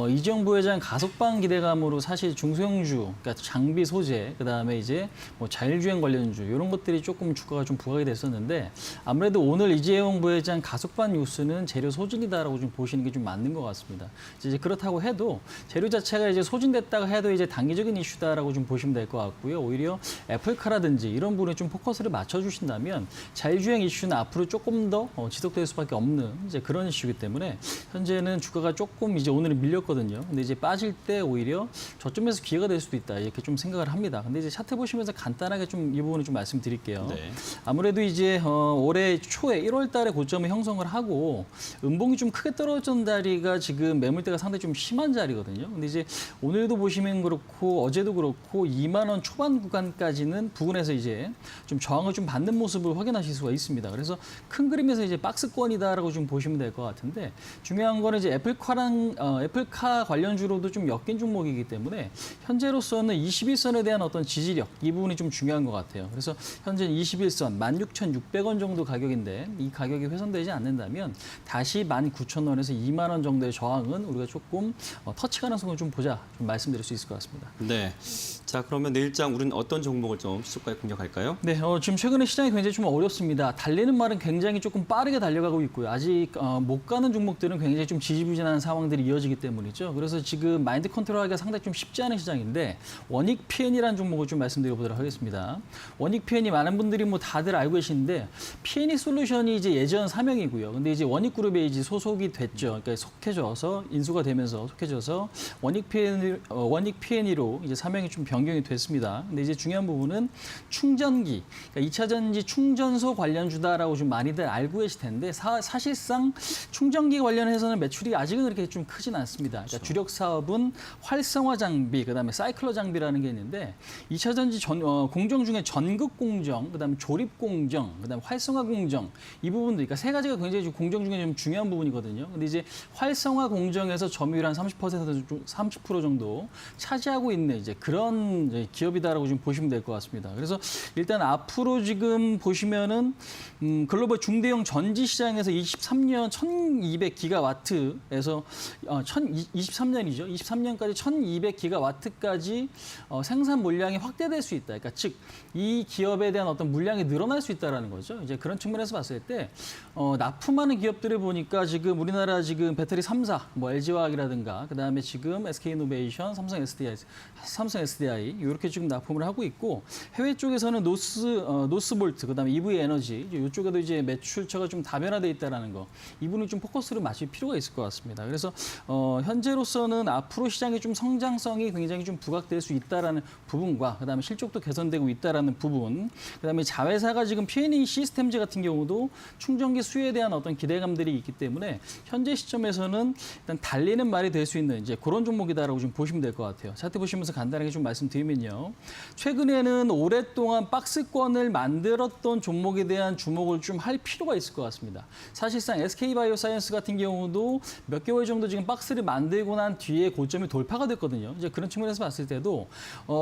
이재용 부회장 가석방 기대감으로 사실 중소형주, 그러니까 장비 소재, 그다음에 이제 자율주행 관련주 이런 것들이 조금 주가가 좀 부각이 됐었는데 아무래도 오늘 이재용 부회장 가석방 뉴스는 재료 소진이다라고 좀 보시는 게 좀 맞는 것 같습니다. 이제 그렇다고 해도 재료 자체가 이제 소진됐다가 해도 이제 단기적인 이슈다라고 좀 보시면 될 것 같고요. 오히려 애플카라든지 이런 부분에 좀 포커스를 맞춰주신다면 자율주행 이슈는 앞으로 조금 더 지속될 수밖에 없는 이제 그런 이슈이기 때문에 현재는 주가가 조금 이제 오늘은 밀렸거든요. 근데 이제 빠질 때 오히려 저점에서 기회가 될 수도 있다 이렇게 좀 생각을 합니다. 근데 이제 차트 보시면서 간단하게 좀 이 부분을 좀 말씀드릴게요. 네. 아무래도 이제 올해 초에 1월달에 고점을 형성을 하고 음봉이 좀 크게 떨어졌던 자리가 지금 매물대가 상당히 좀 심한 자리거든요. 근데 이제 오늘도 보시면 그렇고 어제도 그렇고 2만 원 초반 구간까지는 부근에서 이제 좀 저항을 좀 받는 모습을 확인하실 수가 있습니다. 그래서 큰 그림에서 이제 박스권이다라고 좀 보시면 될 것 같은데 중요한 거는 이제 애플카 관련주로도 좀 엮인 종목이기 때문에 현재로서는 21선에 대한 어떤 지지력 이 부분이 좀 중요한 것 같아요. 그래서 현재 21선 16,600원 정도 가격인데 이 가격이 훼손되지 않는다면 다시 19,000원에서 2만 원 정도의 저항은 우리가 조금 터치 가능성을 좀 보자 좀 말씀드릴 수 있을 것 같습니다. 네. 자, 그러면 내일장 우리는 어떤 종목을 좀 시초가에 공략할까요? 네, 지금 최근에 시장이 굉장히 좀 어렵습니다. 달리는 말은 굉장히 조금 빠르게 달려가고 있고요. 아직 못 가는 종목들은 굉장히 좀 지지부진한 상황들이 이어지기 때문이죠. 그래서 지금 마인드 컨트롤하기가 상당히 좀 쉽지 않은 시장인데 원익 PN이라는 종목을 좀 말씀드려보도록 하겠습니다. 원익 PN이 많은 분들이 뭐 다들 알고 계시는데 PN이 솔루션이 이제 예전 사명이고요. 근데 이제 원익그룹에 이제 소속이 됐죠. 그러니까 속해져서 인수가 되면서 속해져서 원익 PN이로 이제 사명이 좀 변경이 됐습니다. 근데 이제 중요한 부분은 충전기, 그러니까 2차 전지 충전소 관련주다라고 좀 많이들 알고 계실 텐데 사실상 충전기 관련해서는 매출이 아직은 그렇게 좀 크진 않습니다. 그러니까 주력 사업은 활성화 장비, 그다음에 사이클러 장비라는 게 있는데 2차 전지 공정 중에 전극 공정, 그다음에 조립 공정, 그다음에 활성화 공정 이 부분들, 그러니까 세 가지가 굉장히 좀 공정 중에 좀 중요한 부분이거든요. 근데 이제 활성화 공정에서 점유율 한 30% 정도 차지하고 있는 이제 그런 이제 기업이다라고 좀 보시면 될 것 같습니다. 그래서 일단 앞으로 지금 보시면은 글로벌 중대형 전지 시장에서 23년 1,200기가와트에서 2023년이죠. 23년까지 1,200기가와트까지 생산 물량이 확대될 수 있다. 그러니까 즉 이 기업에 대한 어떤 물량이 늘어날 수 있다라는 거죠. 이제 그런 측면에서 봤을 때 납품하는 기업들을 보니까 지금 우리나라 지금 배터리 3사, 뭐 LG화학이라든가 그다음에 지금 SK이노베이션, 삼성 SDI 이렇게 지금 납품을 하고 있고 해외 쪽에서는 노스볼트, 그다음에 EV 에너지 이쪽에도 이제 매출처가 좀 다변화돼 있다라는 거, 이 부분이 좀 포커스를 맞출 필요가 있을 것 같습니다. 그래서 현재로서는 앞으로 시장의 좀 성장성이 굉장히 좀 부각될 수 있다라는 부분과 그다음에 실적도 개선되고 있다라는 부분, 그다음에 자회사가 지금 P&E 시스템즈 같은 경우도 충전기 수요에 대한 어떤 기대감들이 있기 때문에 현재 시점에서는 일단 달리는 말이 될 수 있는 이제 그런 종목이다라고 좀 보시면 될 것 같아요. 차트 보시면서 간단하게 좀 말씀드리면요. 최근에는 오랫동안 박스권을 만들었던 종목에 대한 주목을 좀 할 필요가 있을 것 같습니다. 사실상 SK바이오사이언스 같은 경우도 몇 개월 정도 지금 박스를 만들고 난 뒤에 고점이 돌파가 됐거든요. 이제 그런 측면에서 봤을 때도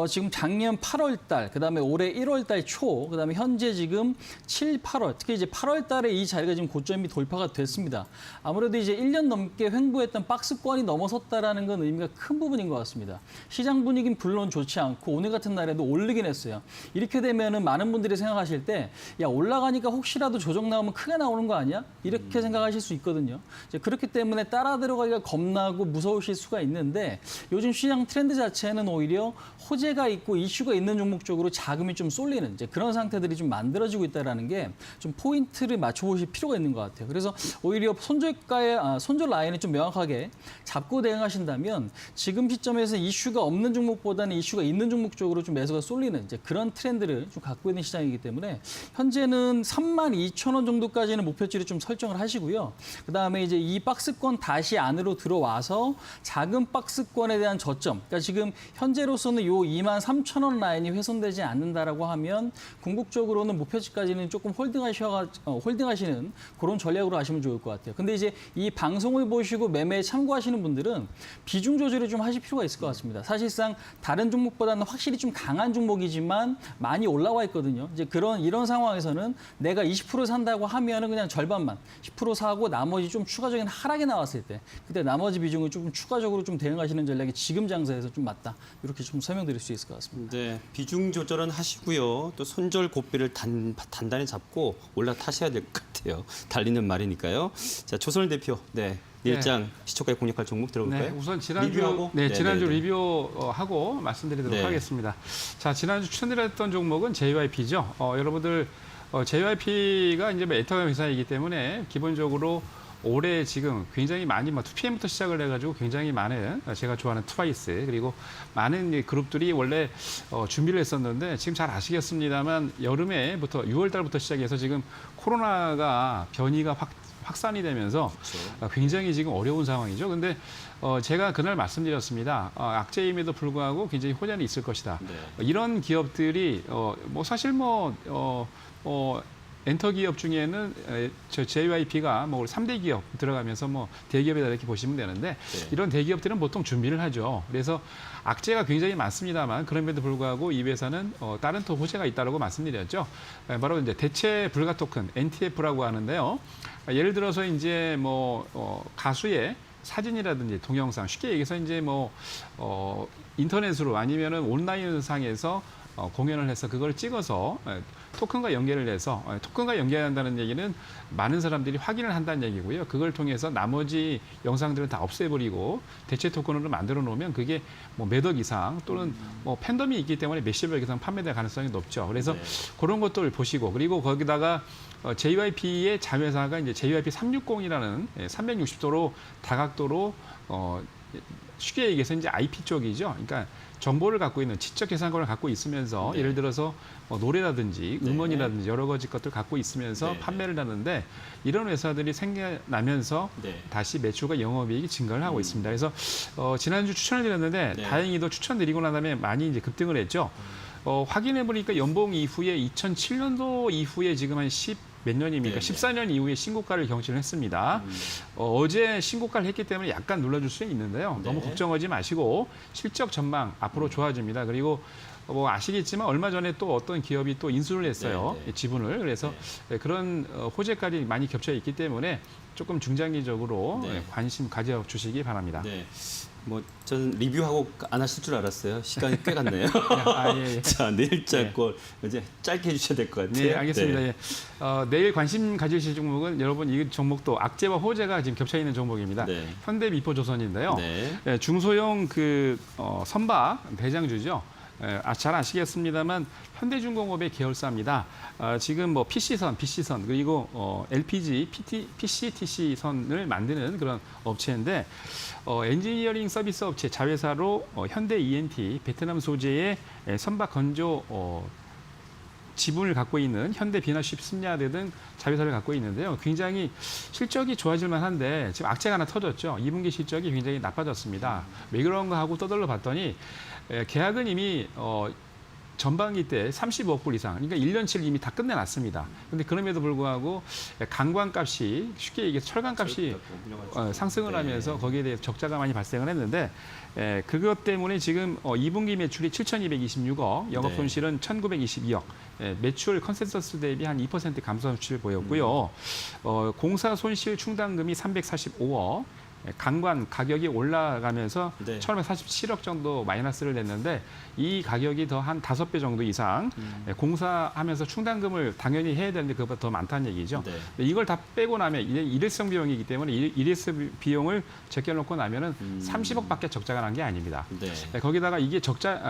지금 작년 8월 달, 그다음에 올해 1월 달 초, 그다음에 현재 지금 7, 8월, 특히 이제 8월 달에 이 자리가 지금 고점이 돌파가 됐습니다. 아무래도 이제 1년 넘게 횡보했던 박스권이 넘어섰다라는 건 의미가 큰 부분인 것 같습니다. 시장 분위기는 물론 좋지 않고 오늘 같은 날에도 오르긴 했어요. 이렇게 되면은 많은 분들이 생각하실 때, 야, 올라가니까 혹시라도 조정 나오면 크게 나오는 거 아니야? 이렇게 생각하실 수 있거든요. 이제 그렇기 때문에 따라 들어가기가 겁나고 무서우실 수가 있는데 요즘 시장 트렌드 자체는 오히려 호재가 있고 이슈가 있는 종목 쪽으로 자금이 좀 쏠리는 이제 그런 상태들이 좀 만들어지고 있다는 게 좀 포인트를 맞춰보실 필요가 있는 것 같아요. 그래서 오히려 손절 라인을 좀 명확하게 잡고 대응하신다면 지금 시점에서 이슈가 없는 종목보다는 이슈가 있는 종목 쪽으로 좀 매수가 쏠리는 이제 그런 트렌드를 좀 갖고 있는 시장이기 때문에 현재는 32,000원 정도까지는 목표치를 좀 설정을 하시고요. 그다음에 이제 이 박스권 다시 안으로 들어와서 작은 박스권에 대한 저점, 그러니까 지금 현재로서는 요 23,000원 라인이 훼손되지 않는다라고 하면 궁극적으로는 목표치까지는 조금 홀딩하시는 그런 전략으로 하시면 좋을 것 같아요. 근데 이제 이 방송을 보시고 매매에 참고하시는 분들은 비중 조절을 좀 하실 필요가 있을 것 같습니다. 사실상 다른 종목보다는 확실히 좀 강한 종목이지만 많이 올라와 있거든요. 이제 이런 상황에서는 내가 20% 산다고 하면은 그냥 절반만 10% 사고 나머지 좀 추가적인 하락이 나왔을 때 그때 나머지 비중을 좀 추가적으로 좀 대응하시는 전략이 지금 장세에서 좀 맞다. 이렇게 좀 설명드릴 수 있을 것 같습니다. 네, 비중 조절은 하시고요. 또 손절 고삐를 단단히 잡고 올라타셔야 될 것 같아요. 달리는 말이니까요. 자, 조선일 대표, 네, 내일장 시초가에 공략할 종목 들어볼까요? 네, 우선 지난주 리뷰하고? 지난주 네네네. 리뷰하고 말씀드리도록 네. 하겠습니다. 자, 지난주 추천드렸던 종목은 JYP죠. 여러분들 JYP가 이제 메타 회사이기 때문에 기본적으로 올해 지금 굉장히 많이 2PM부터 시작을 해가지고 굉장히 많은 제가 좋아하는 트와이스 그리고 많은 그룹들이 원래 준비를 했었는데 지금 잘 아시겠습니다만 여름에부터 6월 달부터 시작해서 지금 코로나가 변이가 확산이 되면서 굉장히 지금 어려운 상황이죠. 근데 제가 그날 말씀드렸습니다. 악재임에도 불구하고 굉장히 호전이 있을 것이다. 이런 기업들이 사실 엔터 기업 중에는 JYP가 3대 기업 들어가면서 대기업이다 이렇게 보시면 되는데 이런 대기업들은 보통 준비를 하죠. 그래서 악재가 굉장히 많습니다만 그럼에도 불구하고 이 회사는 다른 또 호재가 있다고 말씀드렸죠. 바로 이제 대체 불가 토큰 NTF라고 하는데요. 예를 들어서 이제 가수의 사진이라든지 동영상 쉽게 얘기해서 이제 인터넷으로 아니면은 온라인 상에서 공연을 해서 그걸 찍어서 토큰과 연결을 해서 토큰과 연결한다는 얘기는 많은 사람들이 확인을 한다는 얘기고요. 그걸 통해서 나머지 영상들은 다 없애버리고 대체 토큰으로 만들어 놓으면 그게 몇 억 이상 또는 팬덤이 있기 때문에 몇십억 이상 판매될 가능성이 높죠. 그래서 그런 것들을 보시고 그리고 거기다가 JYP의 자회사가 이제 JYP 360이라는 360도로 다각도로 쉽게 얘기해서 이제 IP 쪽이죠. 그러니까 정보를 갖고 있는 지적 계산권을 갖고 있으면서 예를 들어서 노래라든지 음원이라든지 여러 가지 것들 갖고 있으면서 판매를 하는데 이런 회사들이 생겨나면서 다시 매출과 영업이익이 증가를 하고 있습니다. 그래서 지난주 추천을 드렸는데 다행히도 추천드리고 난 다음에 많이 이제 급등을 했죠. 확인해 보니까 연봉 이후에 2007년도 이후에 지금 한 10몇 년입니까? 14년 이후에 신고가를 경신을 했습니다. 어제 신고가를 했기 때문에 약간 눌러줄 수는 있는데요. 너무 걱정하지 마시고 실적 전망 앞으로 좋아집니다. 그리고 아시겠지만 얼마 전에 또 어떤 기업이 또 인수를 했어요. 지분을. 그래서 그런 호재까지 많이 겹쳐 있기 때문에 조금 중장기적으로 관심 가져주시기 바랍니다. 저는 리뷰하고 안 하실 줄 알았어요. 시간이 꽤 갔네요. 예. 자, 내일자 걸 이제 짧게 해주셔야 될 것 같아요. 네, 알겠습니다. 예. 내일 관심 가지실 종목은 여러분 이 종목도 악재와 호재가 지금 겹쳐 있는 종목입니다. 현대미포조선인데요. 중소형 선박 대장주죠. 잘 아시겠습니다만 현대중공업의 계열사입니다. 지금 PC선, BC선 그리고 LPG, PCTC선을 만드는 그런 업체인데 엔지니어링 서비스 업체 자회사로 현대 ENT 베트남 소재의 선박 건조 지분을 갖고 있는 현대 비나쉽 승야대 등 자회사를 갖고 있는데요. 굉장히 실적이 좋아질 만한데 지금 악재가 하나 터졌죠. 2분기 실적이 굉장히 나빠졌습니다. 왜 그런가 하고 떠들러 봤더니 계약은 이미 전반기 때 35억 불 이상, 그러니까 1년치를 이미 다 끝내놨습니다. 그런데 그럼에도 불구하고 강관값이 쉽게 얘기해서 철강값이 상승을 하면서 거기에 대해서 적자가 많이 발생을 했는데 그것 때문에 지금 2분기 매출이 7,226억, 영업 손실은 1,922억, 매출 컨센서스 대비 한 2% 감소 수치를 보였고요. 공사 손실 충당금이 345억, 강관 가격이 올라가면서 1,547억 정도 마이너스를 냈는데 이 가격이 더 한 5배 정도 이상 공사하면서 충당금을 당연히 해야 되는데 그것보다 더 많다는 얘기죠. 이걸 다 빼고 나면 이제 일회성 비용이기 때문에 일회성 비용을 제껴놓고 나면은 30억밖에 적자가 난 게 아닙니다. 거기다가 이게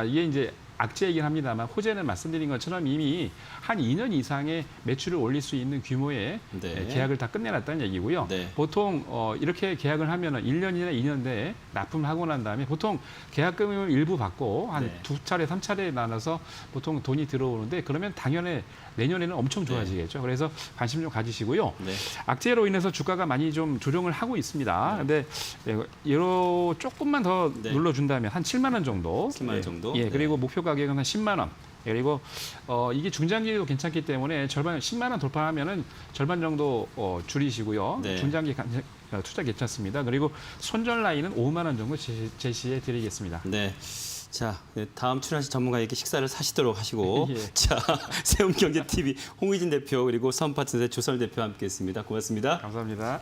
이게 이제 악재이긴 합니다만 호재는 말씀드린 것처럼 이미 한 2년 이상의 매출을 올릴 수 있는 규모의 계약을 다 끝내놨다는 얘기고요. 보통 이렇게 계약을 하면은 1년이나 2년 내에 납품하고 난 다음에 보통 계약금을 일부 받고 한 2차례, 3차례 나눠서 보통 돈이 들어오는데 그러면 당연히 내년에는 엄청 좋아지겠죠. 그래서 관심 좀 가지시고요. 악재로 인해서 주가가 많이 좀 조정을 하고 있습니다. 근데 조금만 더 눌러준다면 한 7만 원 정도. 7만 원 정도. 그리고 목표 가격은 한 10만 원. 그리고 이게 중장기도 괜찮기 때문에 절반 10만 원 돌파하면은 절반 정도 줄이시고요. 중장기 투자 괜찮습니다. 그리고 손절 라인은 5만 원 정도 제시해 드리겠습니다. 자, 다음 출연하신 전문가에게 식사를 사시도록 하시고 자, 세움경제TV 홍의진 대표 그리고 선파트너의 조설 대표와 함께했습니다. 고맙습니다. 감사합니다.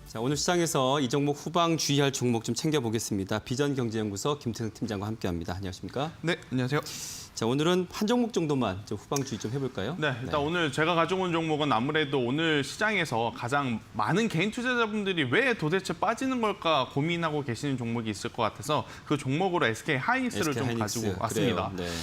자, 오늘 시장에서 이 종목 후방 주의할 종목 좀 챙겨보겠습니다. 비전경제연구소 김태승 팀장과 함께합니다. 안녕하십니까? 네, 안녕하세요. 자, 오늘은 한 종목 정도만 좀 후방 주의 좀 해볼까요? 네, 일단 오늘 제가 가져온 종목은 아무래도 오늘 시장에서 가장 많은 개인 투자자분들이 왜 도대체 빠지는 걸까 고민하고 계시는 종목이 있을 것 같아서 그 종목으로 SK 하이닉스를 좀 가지고 왔습니다. 그래요. 네.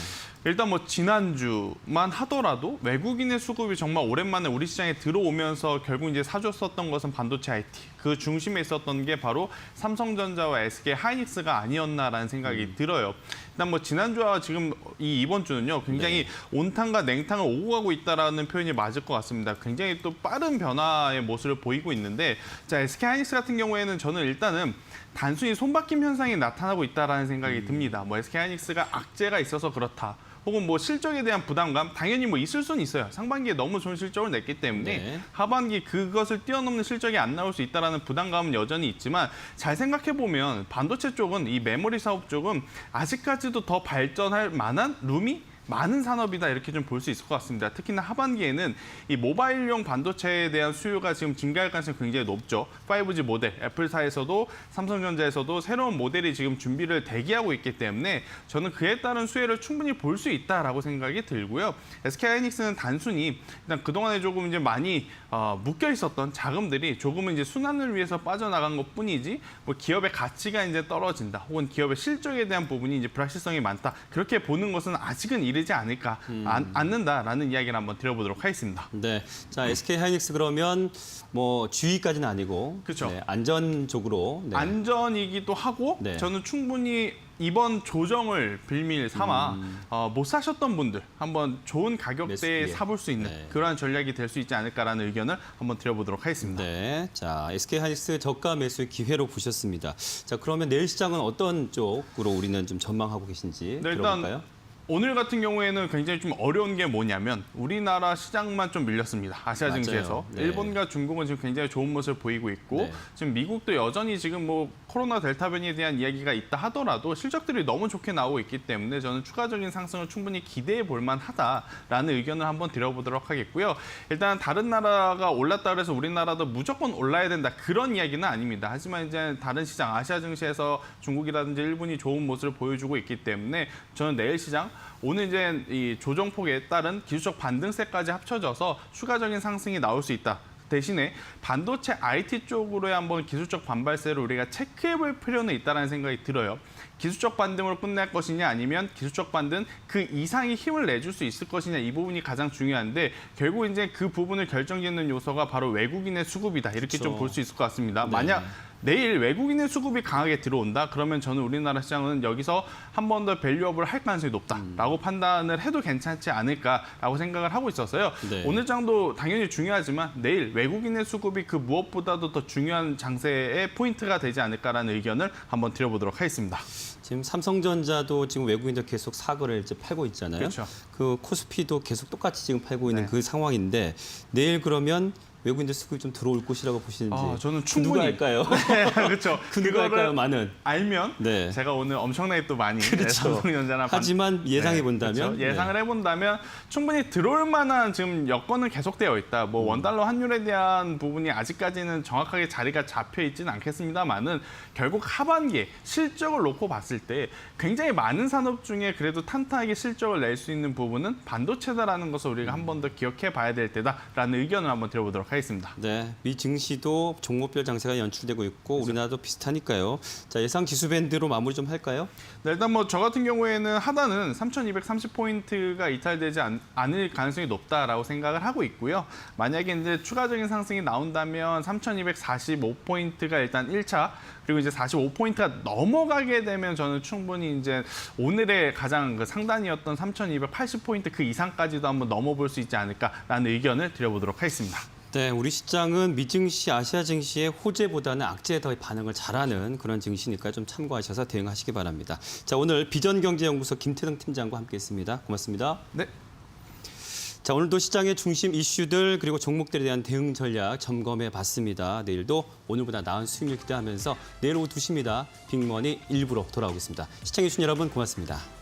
일단 뭐 지난주만 하더라도 외국인의 수급이 정말 오랜만에 우리 시장에 들어오면서 결국 이제 사줬었던 것은 반도체 IT. 그 중심에 있었던 게 바로 삼성전자와 SK 하이닉스가 아니었나라는 생각이 들어요. 일단 뭐 지난주와 지금 이번 주는요, 굉장히 온탕과 냉탕을 오고 가고 있다라는 표현이 맞을 것 같습니다. 굉장히 또 빠른 변화의 모습을 보이고 있는데, 자, SK 하이닉스 같은 경우에는 저는 일단은 단순히 손바뀜 현상이 나타나고 있다라는 생각이 듭니다. 뭐 SK 하이닉스가 악재가 있어서 그렇다. 혹은 뭐 실적에 대한 부담감 당연히 뭐 있을 수는 있어요. 상반기에 너무 좋은 실적을 냈기 때문에 네. 하반기 그것을 뛰어넘는 실적이 안 나올 수 있다라는 부담감은 여전히 있지만 잘 생각해 보면 반도체 쪽은 이 메모리 사업 쪽은 아직까지도 더 발전할 만한 룸이 많은 산업이다 이렇게 좀 볼 수 있을 것 같습니다. 특히나 하반기에는 이 모바일용 반도체에 대한 수요가 지금 증가할 가능성이 굉장히 높죠. 5G 모델, 애플사에서도 삼성전자에서도 새로운 모델이 지금 준비를 대기하고 있기 때문에 저는 그에 따른 수혜를 충분히 볼 수 있다라고 생각이 들고요. SK하이닉스는 단순히 일단 그동안에 조금 이제 많이 묶여 있었던 자금들이 조금은 이제 순환을 위해서 빠져나간 것뿐이지 뭐 기업의 가치가 이제 떨어진다 혹은 기업의 실적에 대한 부분이 이제 불확실성이 많다 그렇게 보는 것은 아직은 이르지 않을까 않는다라는 이야기를 한번 드려보도록 하겠습니다. 네. 자, SK 하이닉스 그러면 뭐 주의까지는 아니고 그렇죠. 네, 안전 쪽으로 네. 안전이기도 하고 네. 저는 충분히 이번 조정을 빌밀 삼아 못 사셨던 분들 한번 좋은 가격대에 매수, 예. 사볼 수 있는 네. 그러한 전략이 될 수 있지 않을까라는 의견을 한번 드려보도록 하겠습니다. 네. 자, SK 하이닉스 저가 매수의 기회로 보셨습니다. 자, 그러면 내일 시장은 어떤 쪽으로 우리는 좀 전망하고 계신지 네, 일단 들어볼까요? 오늘 같은 경우에는 굉장히 좀 어려운 게 뭐냐면 우리나라 시장만 좀 밀렸습니다. 아시아 맞아요. 증시에서. 네. 일본과 중국은 지금 굉장히 좋은 모습을 보이고 있고 네. 지금 미국도 여전히 지금 뭐 코로나 델타 변이에 대한 이야기가 있다 하더라도 실적들이 너무 좋게 나오고 있기 때문에 저는 추가적인 상승을 충분히 기대해 볼 만하다라는 의견을 한번 드려보도록 하겠고요. 일단 다른 나라가 올랐다 그래서 우리나라도 무조건 올라야 된다 그런 이야기는 아닙니다. 하지만 이제 다른 시장 아시아 증시에서 중국이라든지 일본이 좋은 모습을 보여주고 있기 때문에 저는 내일 시장 오늘 이제 이 조정폭에 따른 기술적 반등세까지 합쳐져서 추가적인 상승이 나올 수 있다. 대신에 반도체 IT 쪽으로의 한번 기술적 반발세를 우리가 체크해볼 필요는 있다는 생각이 들어요. 기술적 반등으로 끝날 것이냐 아니면 기술적 반등 그 이상의 힘을 내줄 수 있을 것이냐 이 부분이 가장 중요한데 결국 이제 그 부분을 결정짓는 요소가 바로 외국인의 수급이다. 이렇게 좀 볼 수 있을 것 같습니다. 네. 만약 내일 외국인의 수급이 강하게 들어온다. 그러면 저는 우리나라 시장은 여기서 한 번 더 밸류업을 할 가능성이 높다라고 판단을 해도 괜찮지 않을까라고 생각을 하고 있었어요. 네. 오늘 장도 당연히 중요하지만 내일 외국인의 수급이 그 무엇보다도 더 중요한 장세의 포인트가 되지 않을까라는 의견을 한번 드려보도록 하겠습니다. 지금 삼성전자도 지금 외국인들 계속 사거를 이제 팔고 있잖아요. 그렇죠. 그 코스피도 계속 똑같이 지금 팔고 있는 네. 그 상황인데 내일 그러면 외국인들 수급이 좀 들어올 것이라고 보시는지. 저는 그 충분히 누가 할까요? 그렇죠. 그 누가 할까요? 그거를 많은. 알면 네. 제가 오늘 엄청나게 또 많이 그렇죠. 삼성전자나 하지만 예상해 본다면 그렇죠. 예상을 해본다면 충분히 들어올 만한 지금 여건은 계속되어 있다. 뭐 원달러 환율에 대한 부분이 아직까지는 정확하게 자리가 잡혀 있지는 않겠습니다만은 결국 하반기에 실적을 놓고 봤을 때 굉장히 많은 산업 중에 그래도 탄탄하게 실적을 낼 수 있는 부분은 반도체다라는 것을 우리가 한 번 더 기억해 봐야 될 때다라는 의견을 한번 드려보도록 하겠습니다. 네, 미 증시도 종목별 장세가 연출되고 있고 우리나라도 비슷하니까요. 자, 예상 지수 밴드로 마무리 좀 할까요? 네, 일단 뭐 저 같은 경우에는 하단은 3,230포인트가 이탈되지 않을 가능성이 높다라고 생각을 하고 있고요. 만약에 이제 추가적인 상승이 나온다면 3,245포인트가 일단 1차 그리고 이제 45포인트가 넘어가게 되면 저는 충분히 이제 오늘의 가장 그 상단이었던 3,280포인트 그 이상까지도 한번 넘어볼 수 있지 않을까라는 의견을 드려보도록 하겠습니다. 네, 우리 시장은 미증시, 아시아 증시의 호재보다는 악재에 더 반응을 잘하는 그런 증시니까 좀 참고하셔서 대응하시기 바랍니다. 자, 오늘 비전경제연구소 김태등 팀장과 함께했습니다. 고맙습니다. 네. 자, 오늘도 시장의 중심 이슈들 그리고 종목들에 대한 대응 전략 점검해 봤습니다. 내일도 오늘보다 나은 수익률 기대하면서 내일 오후 2시입니다. 빅머니 일부로 돌아오겠습니다. 시청해주신 여러분 고맙습니다.